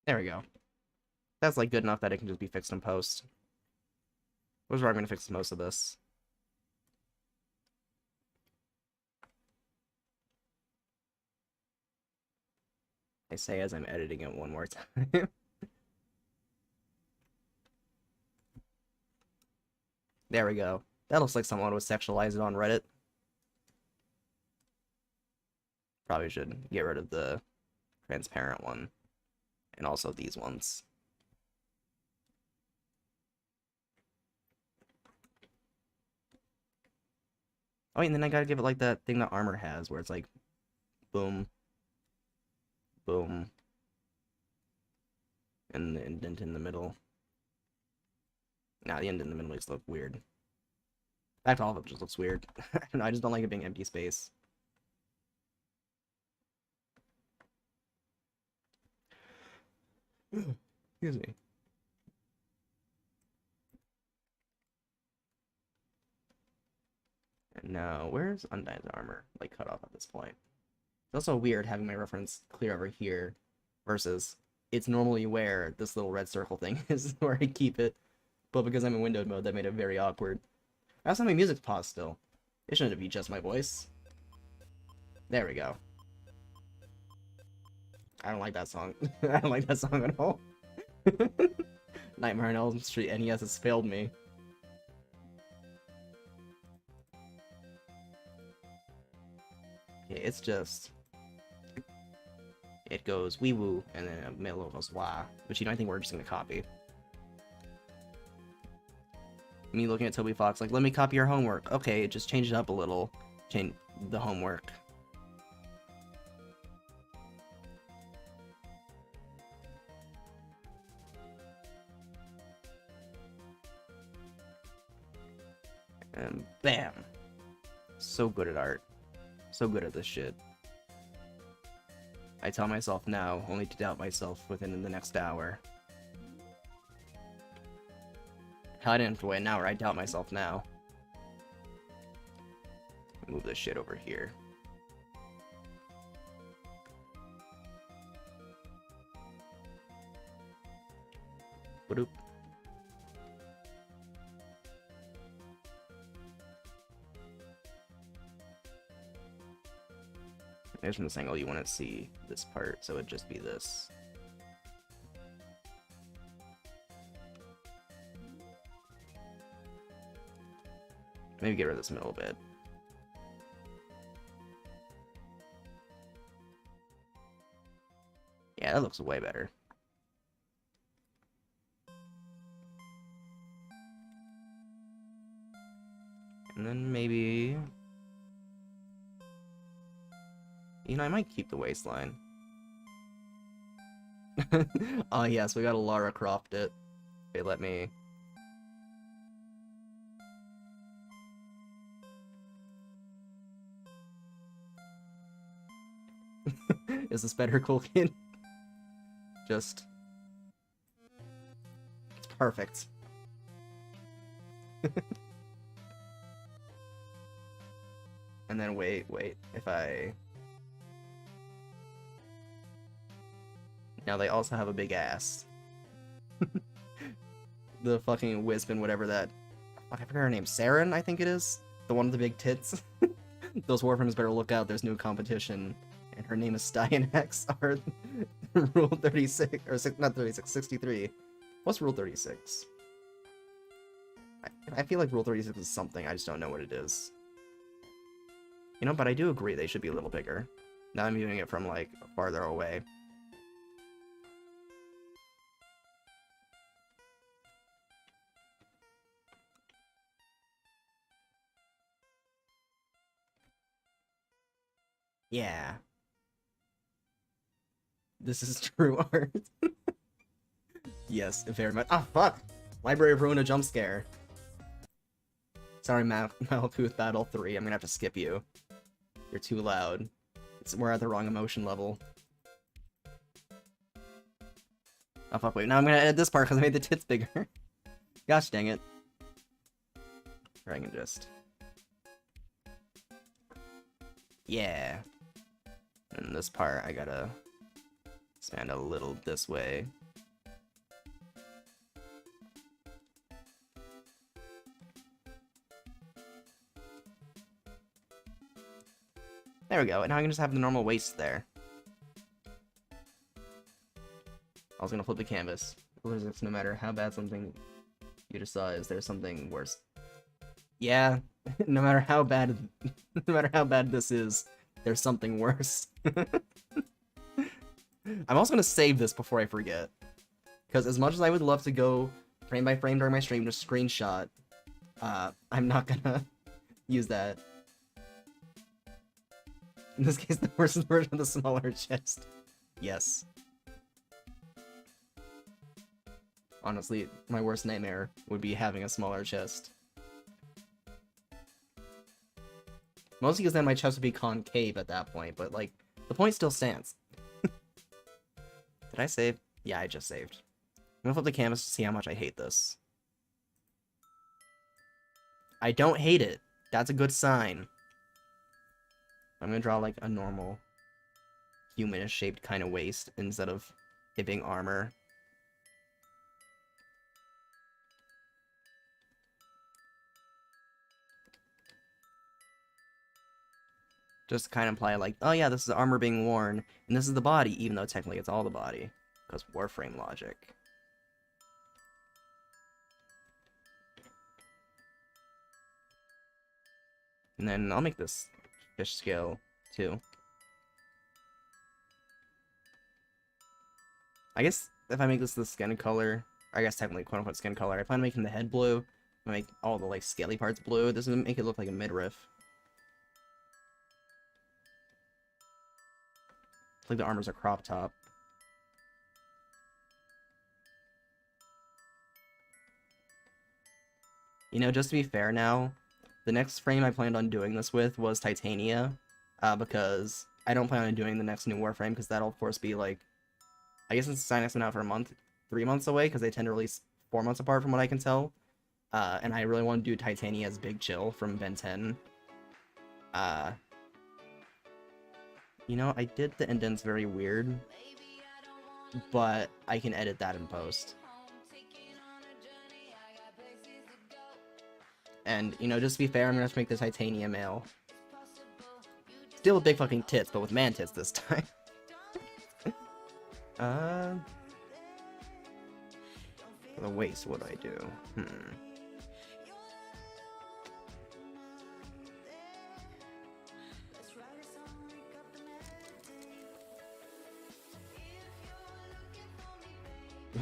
There we go. That's like good enough that it can just be fixed in post. Which is where I'm gonna fix most of this. I say as I'm editing it one more time. There we go. That looks like someone was sexualized on Reddit. Probably should get rid of the transparent one. And also these ones. Oh, and then I gotta give it like that thing that armor has, where it's like, boom, boom, and the indent in the middle. Nah, the indent in the middle makes it look weird. In fact, all of it just looks weird. I just don't like it being empty space. Excuse me. And now, where's Undyne's armor? Like, cut off at this point. It's also weird having my reference clear over here versus it's normally where this little red circle thing is where I keep it. But because I'm in windowed mode, that made it very awkward. I also have my music paused still. It shouldn't be just my voice. There we go. I don't like that song. I don't like that song at all. Nightmare on Elm Street NES has failed me. Okay, it's just... It goes wee woo, and then a middle goes wah. Which, you know, I think we're just gonna copy. Me looking at Toby Fox like, let me copy your homework. Okay, just change it up a little. Change the homework. And bam! So good at art. So good at this shit. I tell myself now, only to doubt myself within the next hour. Hell, I didn't have to wait an hour, I doubt myself now. Move this shit over here. Ba-doop. There's from this angle you want to see this part, so it'd just be this. Maybe get rid of this middle bit. Yeah, that looks way better. And then maybe... You know, I might keep the waistline. Oh yes, we gotta Lara Croft it. They let me... Is this better, Culkin? Just... It's perfect. And then wait, if I... Now they also have a big ass. The fucking wisp and whatever that... Fuck, I forgot her name. Saren, I think it is? The one with the big tits? Those Warframes better look out, there's new competition. And her name is Styanax, or Rule 36, or not 36, 63. What's Rule 36? I feel like Rule 36 is something, I just don't know what it is. You know, but I do agree they should be a little bigger. Now I'm viewing it from, like, farther away. Yeah. This is true art. Yes, very much. Ah, fuck! Library of Ruin a jump scare. Sorry, Malkuth Battle 3, I'm gonna have to skip you. You're too loud. We're at the wrong emotion level. Oh fuck, wait, now I'm gonna edit this part because I made the tits bigger. Gosh dang it. Or I can just... Yeah. And this part, I gotta... expand a little this way. There we go, and now I can just have the normal waist there. I was gonna flip the canvas. No matter how bad something you decide is, there's something worse. Yeah, no matter how bad this is, there's something worse. I'm also gonna save this before I forget, because as much as I would love to go frame by frame during my stream to screenshot, I'm not gonna use that. In this case, the worst version of the smaller chest. Yes. Honestly, my worst nightmare would be having a smaller chest. Mostly because then my chest would be concave at that point, but like, the point still stands. Did I save? Yeah, I just saved. I'm gonna flip the canvas to see how much I hate this. I don't hate it. That's a good sign. I'm gonna draw like a normal humanish shaped kind of waist instead of it being armor. Just to kind of imply like, oh yeah, this is armor being worn, and this is the body, even though technically it's all the body. Because Warframe logic. And then I'll make this fish scale too. I guess if I make this the skin color, I guess technically quote unquote skin color, I plan on making the head blue, I make all the like scaly parts blue. This would make it look like a midriff. It's like the armor's a crop top. You know, just to be fair now, the next frame I planned on doing this with was Titania, because I don't plan on doing the next new Warframe, because that'll of course be like, I guess since Styanax been out for a month, 3 months away, because they tend to release 4 months apart from what I can tell, and I really want to do Titania's Big Chill from Ben 10. You know, I did the indents very weird, but I can edit that in post. And, you know, just to be fair, I'm gonna have to make the Titania male. Still with big fucking tits, but with man tits this time. For the waist, what do I do?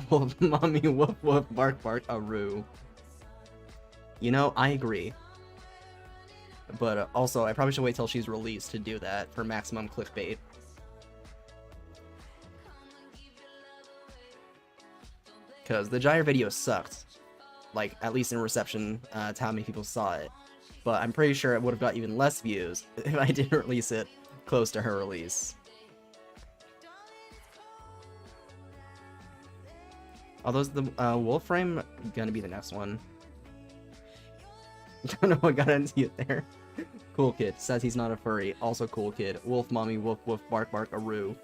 Wolf, mommy, woof, woof, bark, bark, aroo. You know, I agree. But also, I probably should wait till she's released to do that for maximum clickbait. Because the Gyre video sucked. Like, at least in reception to how many people saw it. But I'm pretty sure it would have got even less views if I didn't release it close to her release. Although is the Wolframe gonna be the next one? Don't know what got into it there. Cool kid says he's not a furry. Also cool kid. Wolf mommy woof woof bark bark aroo.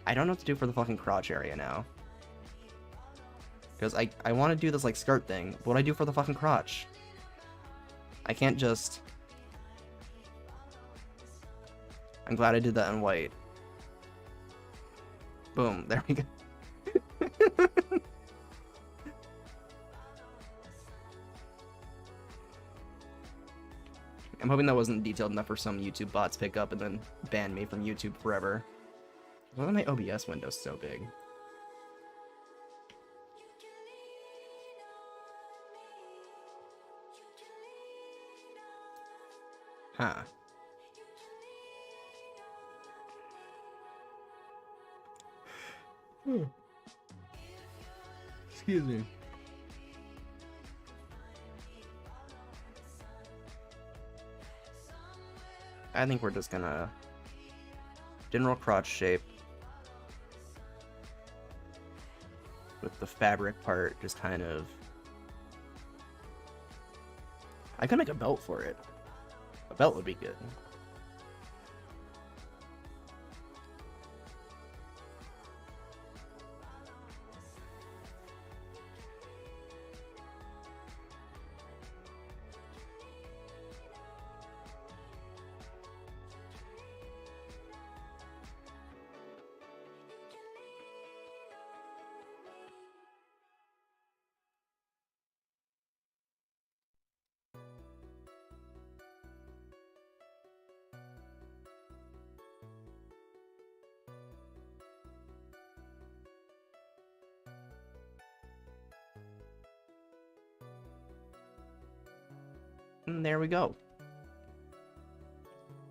I don't know what to do for the fucking crotch area now. Because I want to do this like skirt thing. What do I do for the fucking crotch? I can't just... I'm glad I did that in white. Boom, there we go. I'm hoping that wasn't detailed enough for some YouTube bots pick up and then ban me from YouTube forever. Why are my OBS windows so big? Huh. Excuse me. I think we're just gonna general crotch shape with the fabric part just kind of... I could make a belt for it. A belt would be good. And there we go.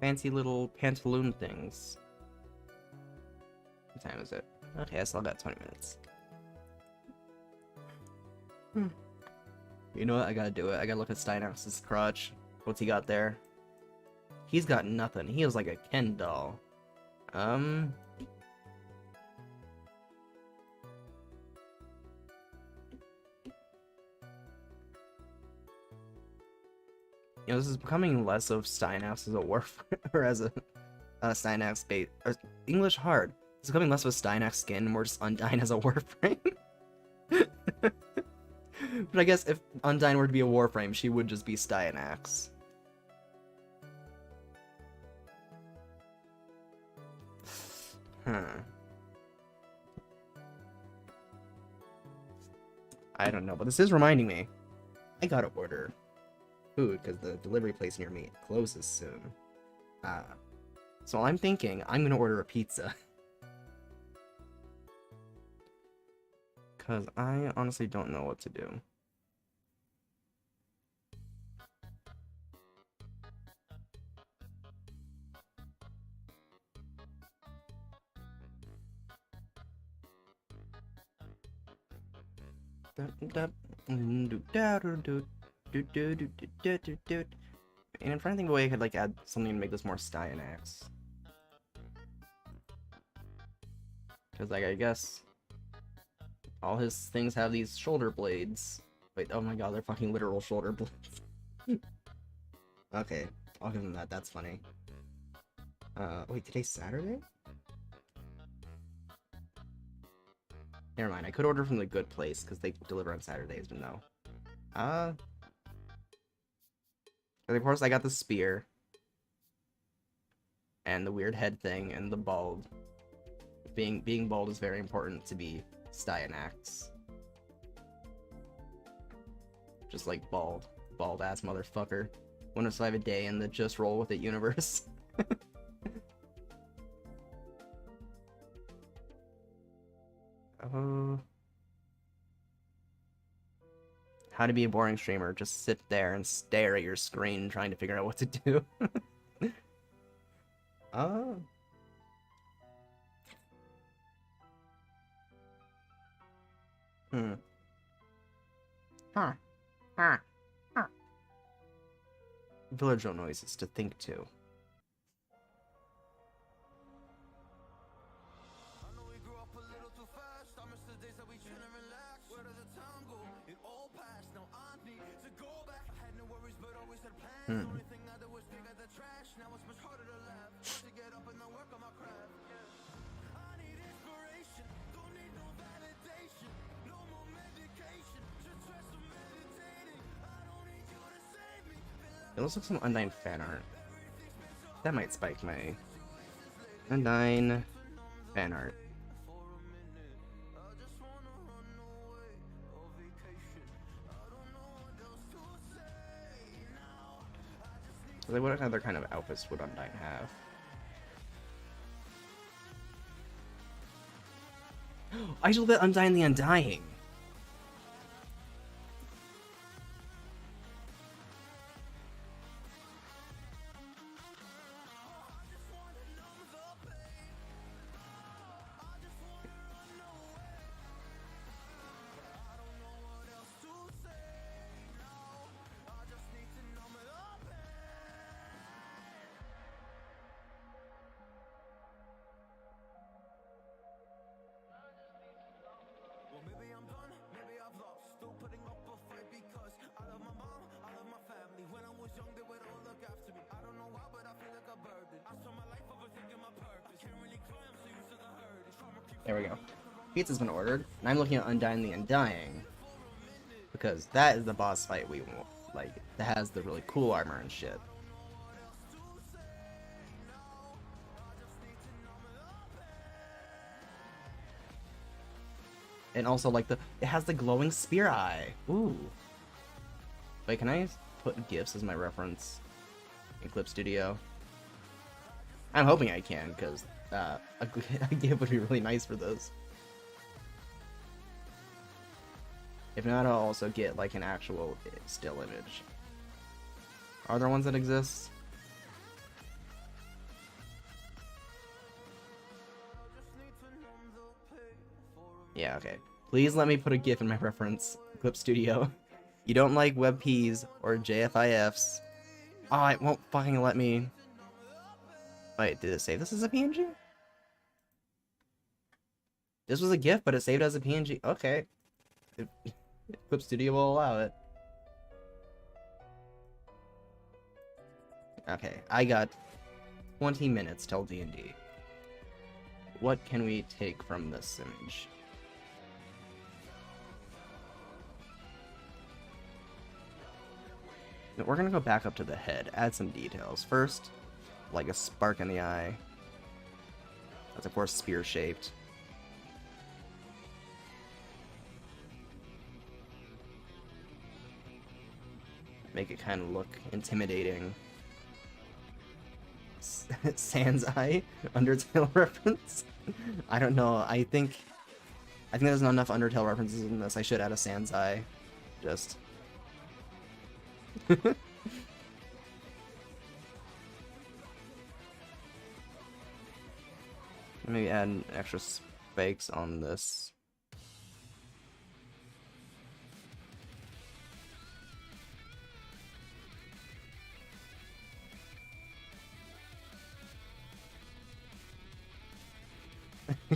Fancy little pantaloon things. What time is it? Okay, I still got 20 minutes. You know what? I gotta do it. I gotta look at Styanax's crotch. What's he got there? He's got nothing. He is like a Ken doll. You know, this is becoming less of Styanax as a Warframe, or as a Styanax bait, or English hard. It's becoming less of a Styanax skin, more just Undyne as a Warframe. But I guess if Undyne were to be a Warframe, she would just be Styanax. I don't know, but this is reminding me. I gotta order food because the delivery place near me closes soon. So I'm thinking I'm gonna order a pizza. Because I honestly don't know what to do. And I'm trying to think of a way I could like add something to make this more Styanax. Because like I guess all his things have these shoulder blades. Wait, oh my god, they're fucking literal shoulder blades. Okay, I'll give him that. That's funny. Wait, today's Saturday? Never mind, I could order from the good place because they deliver on Saturdays, but no. Of course, I got the spear. And the weird head thing, and the bald. Being bald is very important to be Styanax. Just like bald. Bald-ass motherfucker. Wanna survive a day in the just roll with it universe. How to be a boring streamer. Just sit there and stare at your screen trying to figure out what to do. Villager noises to think to. It looks like some Undyne fan art. That might spike my Undyne fan art. Like, what other kind of outfits would Undyne have? I should let Undyne the Undying! There we go. Pizza's been ordered, and I'm looking at Undyne the Undying. Because that is the boss fight we want. Like, that has the really cool armor and shit. And also, like, it has the glowing spear eye. Ooh. Wait, can I put GIFs as my reference in Clip Studio? I'm hoping I can, because a GIF would be really nice for this. If not, I'll also get, like, an actual still image. Are there ones that exist? Yeah, okay. Please let me put a GIF in my reference. Clip Studio. You don't like WebPs or JFIFs. Oh, it won't fucking let me. Wait, did it save this as a PNG? This was a GIF, but it saved as a PNG. Okay. Clip Studio will allow it. Okay, I got 20 minutes till D&D. What can we take from this image? We're gonna go back up to the head, add some details. First, like a spark in the eye. That's of course spear-shaped. Make it kind of look intimidating. Sans eye? Undertale reference? I don't know, I think there's not enough Undertale references in this. I should add a sans eye. Just... Maybe add extra spikes on this.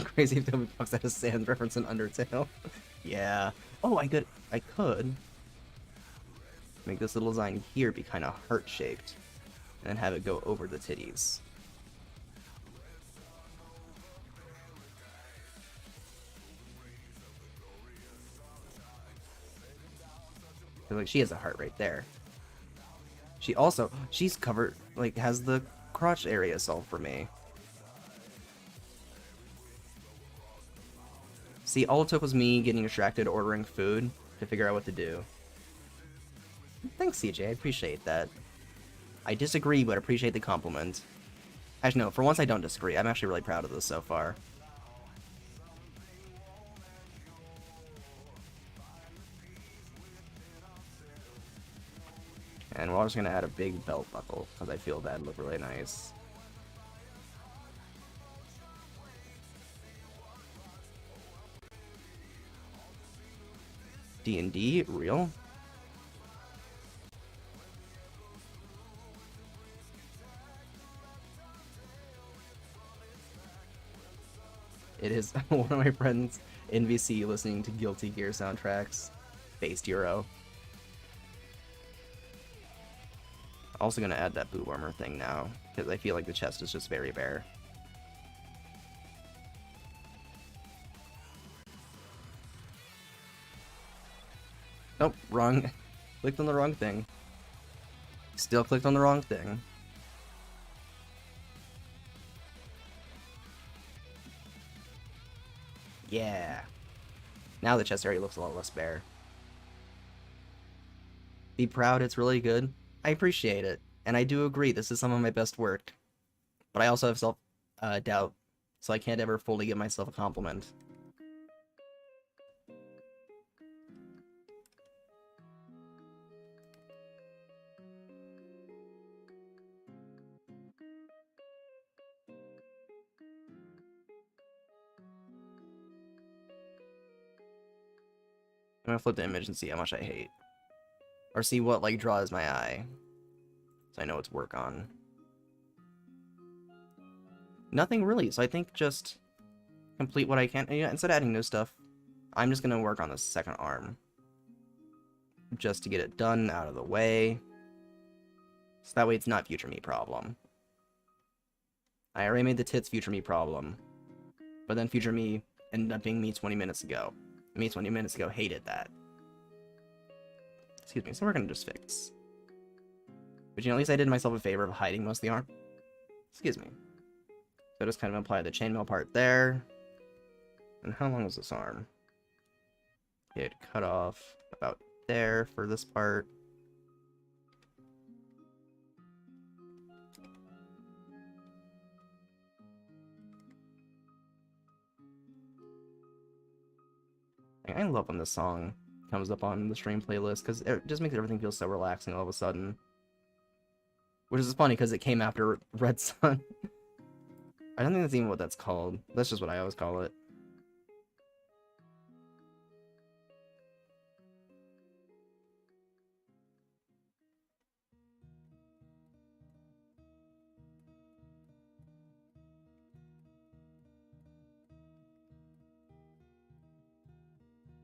Crazy if Toby Fox had a sans reference in Undertale. Yeah. Oh, I could make this little design here be kind of heart-shaped, and then have it go over the titties. Like, she has a heart right there. She's covered, like, has the crotch area solved for me. See, all it took was me getting distracted ordering food to figure out what to do. Thanks, CJ, I appreciate that. I disagree, but appreciate the compliment. Actually, no, for once I don't disagree. I'm actually really proud of this so far. And we're just gonna add a big belt buckle, because I feel that'd look really nice. D&D? Real? It is one of my friends in VC listening to Guilty Gear soundtracks. Based Euro. Also gonna add that boot warmer thing now, because I feel like the chest is just very bare. Nope, wrong. Clicked on the wrong thing. Still clicked on the wrong thing. Yeah. Now the chest area looks a lot less bare. Be proud, it's really good. I appreciate it, and I do agree this is some of my best work. But I also have self-doubt, so I can't ever fully give myself a compliment. I'm gonna flip the image and see how much I hate. Or see what, like, draws my eye. So I know what to work on. Nothing really, so I think just complete what I can. Yeah, instead of adding new stuff, I'm just gonna work on the second arm. Just to get it done, out of the way. So that way it's not future me problem. I already made the tits future me problem. But then future me ended up being me 20 minutes ago. Me 20 minutes ago hated that. Excuse me, so we're gonna just fix. But you know, at least I did myself a favor of hiding most of the arm. Excuse me. So just kind of apply the chainmail part there. And how long is this arm? It cut off about there for this part. I love when this song comes up on the stream playlist, because it just makes everything feel so relaxing all of a sudden. Which is funny because it came after Red Sun. I don't think that's even what that's called. That's just what I always call it.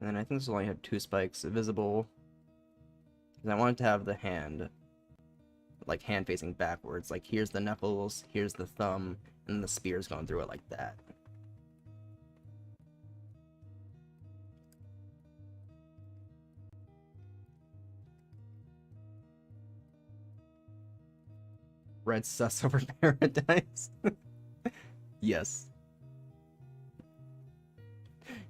And then I think this will only have 2 spikes visible. And I wanted to have the hand, like hand facing backwards. Like here's the knuckles, here's the thumb, and the spear's going through it like that. Red sus over paradise. Yes.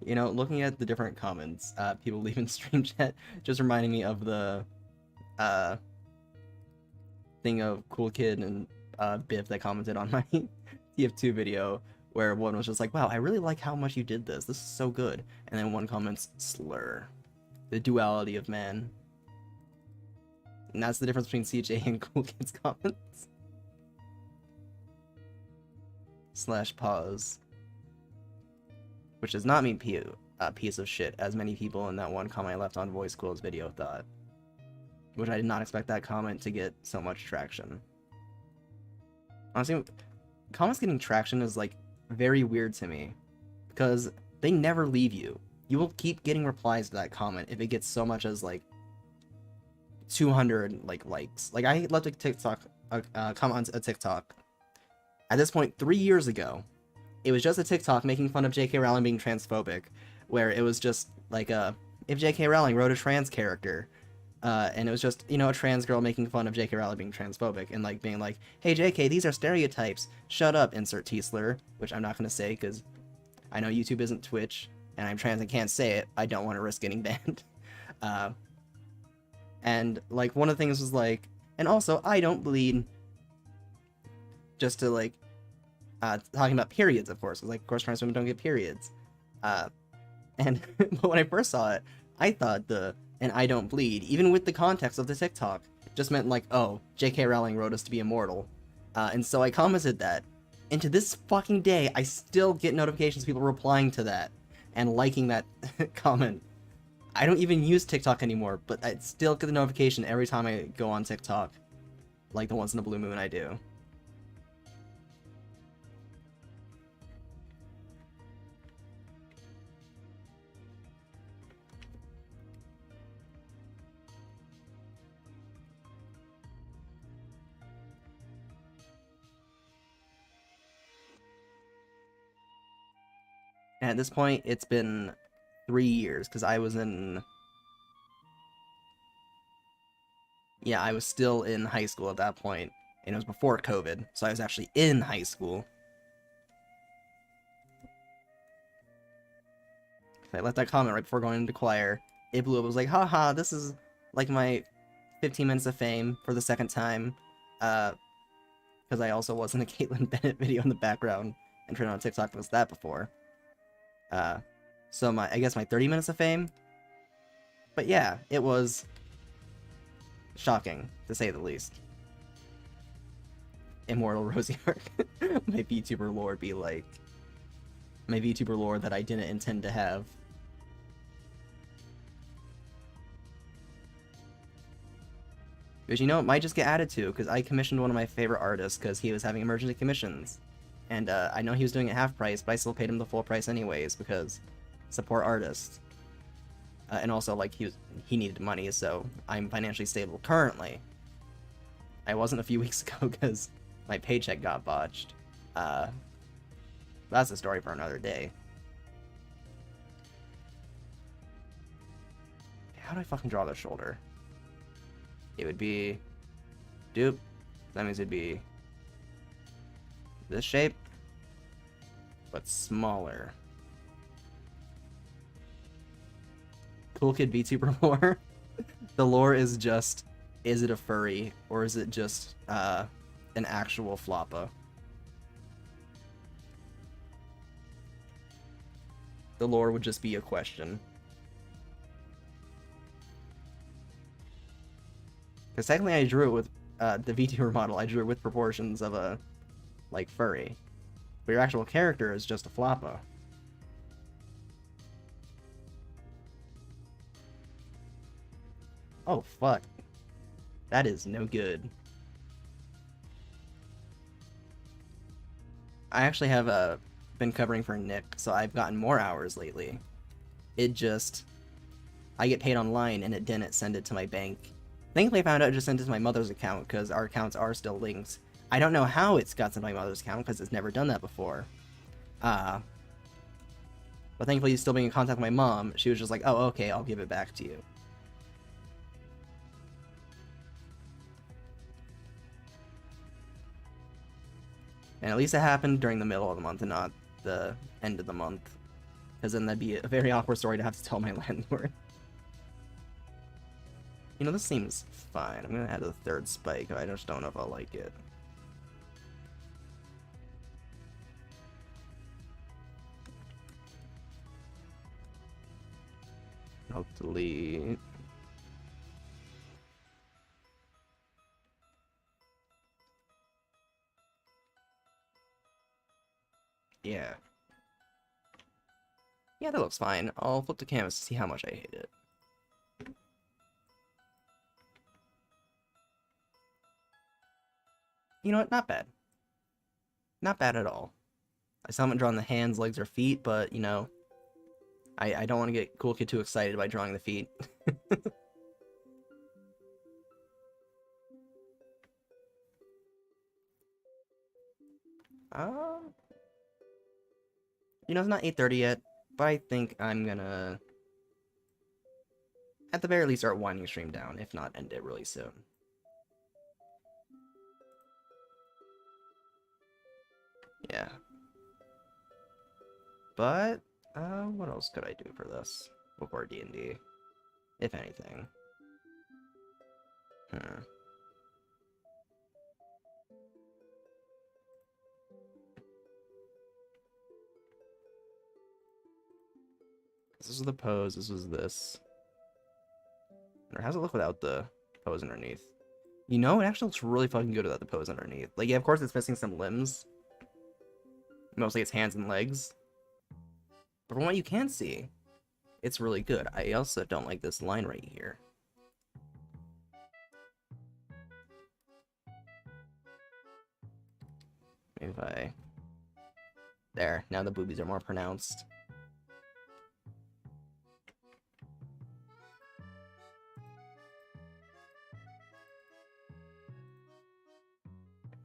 You know, looking at the different comments people leave in stream chat just reminding me of the thing of Cool Kid and Biff that commented on my TF2 video, where one was just like, wow, I really like how much you did this. This is so good. And then one comments, slur. The duality of man. And that's the difference between CJ and Cool Kid's comments. / pause. Which does not mean piece of shit, as many people in that one comment I left on Voice Cool's video thought. Which I did not expect that comment to get so much traction. Honestly, comments getting traction is, like, very weird to me. Because they never leave you. You will keep getting replies to that comment if it gets so much as, like, 200, like, likes. Like, I left a TikTok, comment on a TikTok. At this point, 3 years ago, it was just a TikTok making fun of J.K. Rowling being transphobic, where it was just, like, if J.K. Rowling wrote a trans character, and it was just, you know, a trans girl making fun of J.K. Rowling being transphobic, and, like, being like, hey, J.K., these are stereotypes, shut up, insert T-slur, which I'm not gonna say, because I know YouTube isn't Twitch, and I'm trans and can't say it, I don't want to risk getting banned. And, like, one of the things was, like, and also, I don't bleed, just to, like, talking about periods, of course, because, like, of course, trans women don't get periods. And but when I first saw it, I thought and I don't bleed, even with the context of the TikTok, just meant, like, oh, J.K. Rowling wrote us to be immortal. And so I commented that. And to this fucking day, I still get notifications of people replying to that and liking that comment. I don't even use TikTok anymore, but I still get the notification every time I go on TikTok. Like the once in a blue moon I do. And at this point, it's been 3 years, because I was in... Yeah, I was still in high school at that point, and it was before COVID, so I was actually in high school. I left that comment right before going into choir. It blew up. It was like, haha, this is like my 15 minutes of fame for the second time. Because I also was in a Caitlyn Bennett video in the background and turned on TikTok was that before. So I guess my 30 minutes of fame. But yeah, it was shocking, to say the least. Immortal Rosie arc. My VTuber lore be like... My VTuber lore that I didn't intend to have. Because, you know, it might just get added to, because I commissioned one of my favorite artists because he was having emergency commissions. And I know he was doing it half price, but I still paid him the full price anyways, because support artists. And also, like, he needed money, so I'm financially stable currently. I wasn't a few weeks ago because my paycheck got botched. That's a story for another day. How do I fucking draw the shoulder? It would be... Doop. That means it'd be... this shape, but smaller. Cool Kid VTuber lore. The lore is just, is it a furry, or is it just an actual floppa? The lore would just be a question. Because technically I drew it with the VTuber model I drew with proportions of a, like, furry. But your actual character is just a floppa. Oh, fuck. That is no good. I actually have been covering for Nick, so I've gotten more hours lately. It just... I get paid online, and it didn't send it to my bank. Thankfully, I found out it just sent it to my mother's account, because our accounts are still linked. I don't know how it's got sent to my mother's account, because it's never done that before. But thankfully, still being in contact with my mom, she was just like, oh, okay, I'll give it back to you. And at least it happened during the middle of the month and not the end of the month. Because then that'd be a very awkward story to have to tell my landlord. You know, this seems fine. I'm going to add a third spike. I just don't know if I'll like it. I'll delete. Yeah. Yeah, that looks fine. I'll flip the canvas to see how much I hate it. You know what? Not bad. Not bad at all. I still haven't drawn the hands, legs, or feet, but, you know, I don't want to get Cool Kid too excited by drawing the feet. You know, it's not 8:30 yet, but I think I'm gonna, at the very least, start winding the stream down, if not end it really soon. Yeah. But, what else could I do for this before D&D? If anything. This is the pose, this was this. Or how's it look without the pose underneath? You know, it actually looks really fucking good without the pose underneath. Like, yeah, of course it's missing some limbs. Mostly its hands and legs. But from what you can see, it's really good. I also don't like this line right here. Maybe if I... There, now the boobies are more pronounced.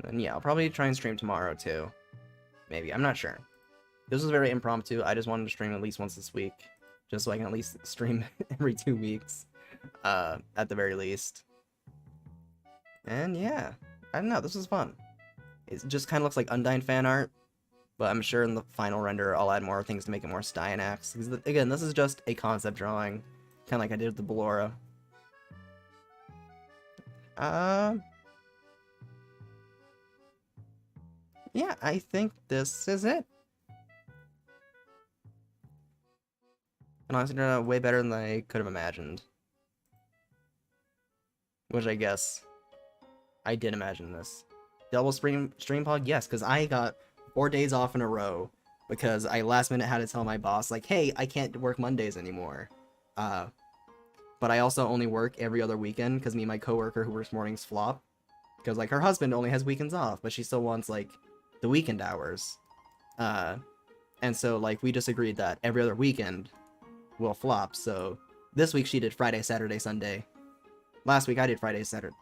And yeah, I'll probably try and stream tomorrow too. Maybe, I'm not sure. This was very impromptu. I just wanted to stream at least once this week. Just so I can at least stream every 2 weeks. At the very least. And yeah, I don't know, this was fun. It just kind of looks like Undyne fan art. But I'm sure in the final render I'll add more things to make it more Styanax. Because again, this is just a concept drawing. Kind of like I did with the Ballora. Yeah, I think this is it. And honestly, turned out way better than I could have imagined. Which I guess I did imagine this. Double stream pod? Yes, because I got 4 days off in a row. Because I last minute had to tell my boss, like, hey, I can't work Mondays anymore. But I also only work every other weekend because me and my coworker who works mornings flop. Because, like, her husband only has weekends off, but she still wants, like, the weekend hours. And so, like, we just agreed that every other weekend will flop. So this week she did Friday, Saturday, Sunday. Last week I did Friday, Saturday,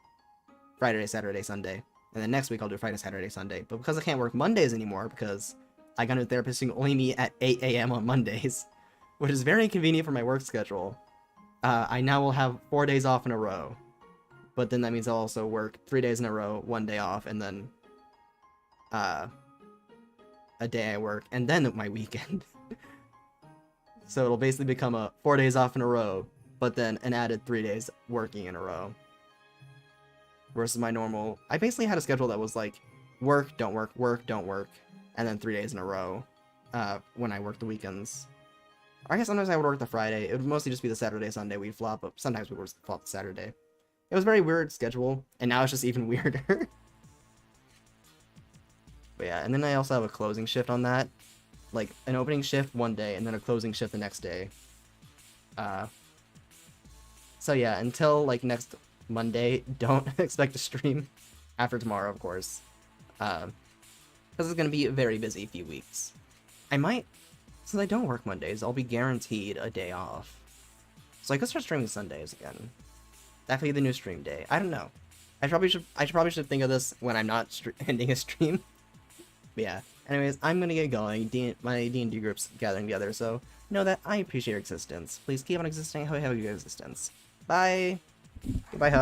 Sunday. And then next week I'll do Friday, Saturday, Sunday. But because I can't work Mondays anymore, because I got a therapist who can only meet at 8 a.m. on Mondays, which is very inconvenient for my work schedule, I now will have 4 days off in a row. But then that means I'll also work 3 days in a row, 1 day off, and then a day I work, and then my weekend. So it'll basically become a 4 days off in a row, but then an added 3 days working in a row. Versus my normal... I basically had a schedule that was like, work, don't work, work, don't work, and then 3 days in a row when I work the weekends. Or I guess sometimes I would work the Friday. It would mostly just be the Saturday, Sunday we'd flop, but sometimes we would flop the Saturday. It was a very weird schedule, and now it's just even weirder. But yeah, and then I also have a closing shift on that. Like, an opening shift one day, and then a closing shift the next day. So yeah, until, like, next Monday, don't expect to stream. After tomorrow, of course. Because it's going to be a very busy few weeks. I might, since I don't work Mondays, I'll be guaranteed a day off. So I could start streaming Sundays again. That could be the new stream day. I don't know. I probably should think of this when I'm not ending a stream. But yeah. Anyways, I'm gonna get going. My D&D group's gathering together, so know that I appreciate your existence. Please keep on existing how you have your existence. Bye. Goodbye, hug.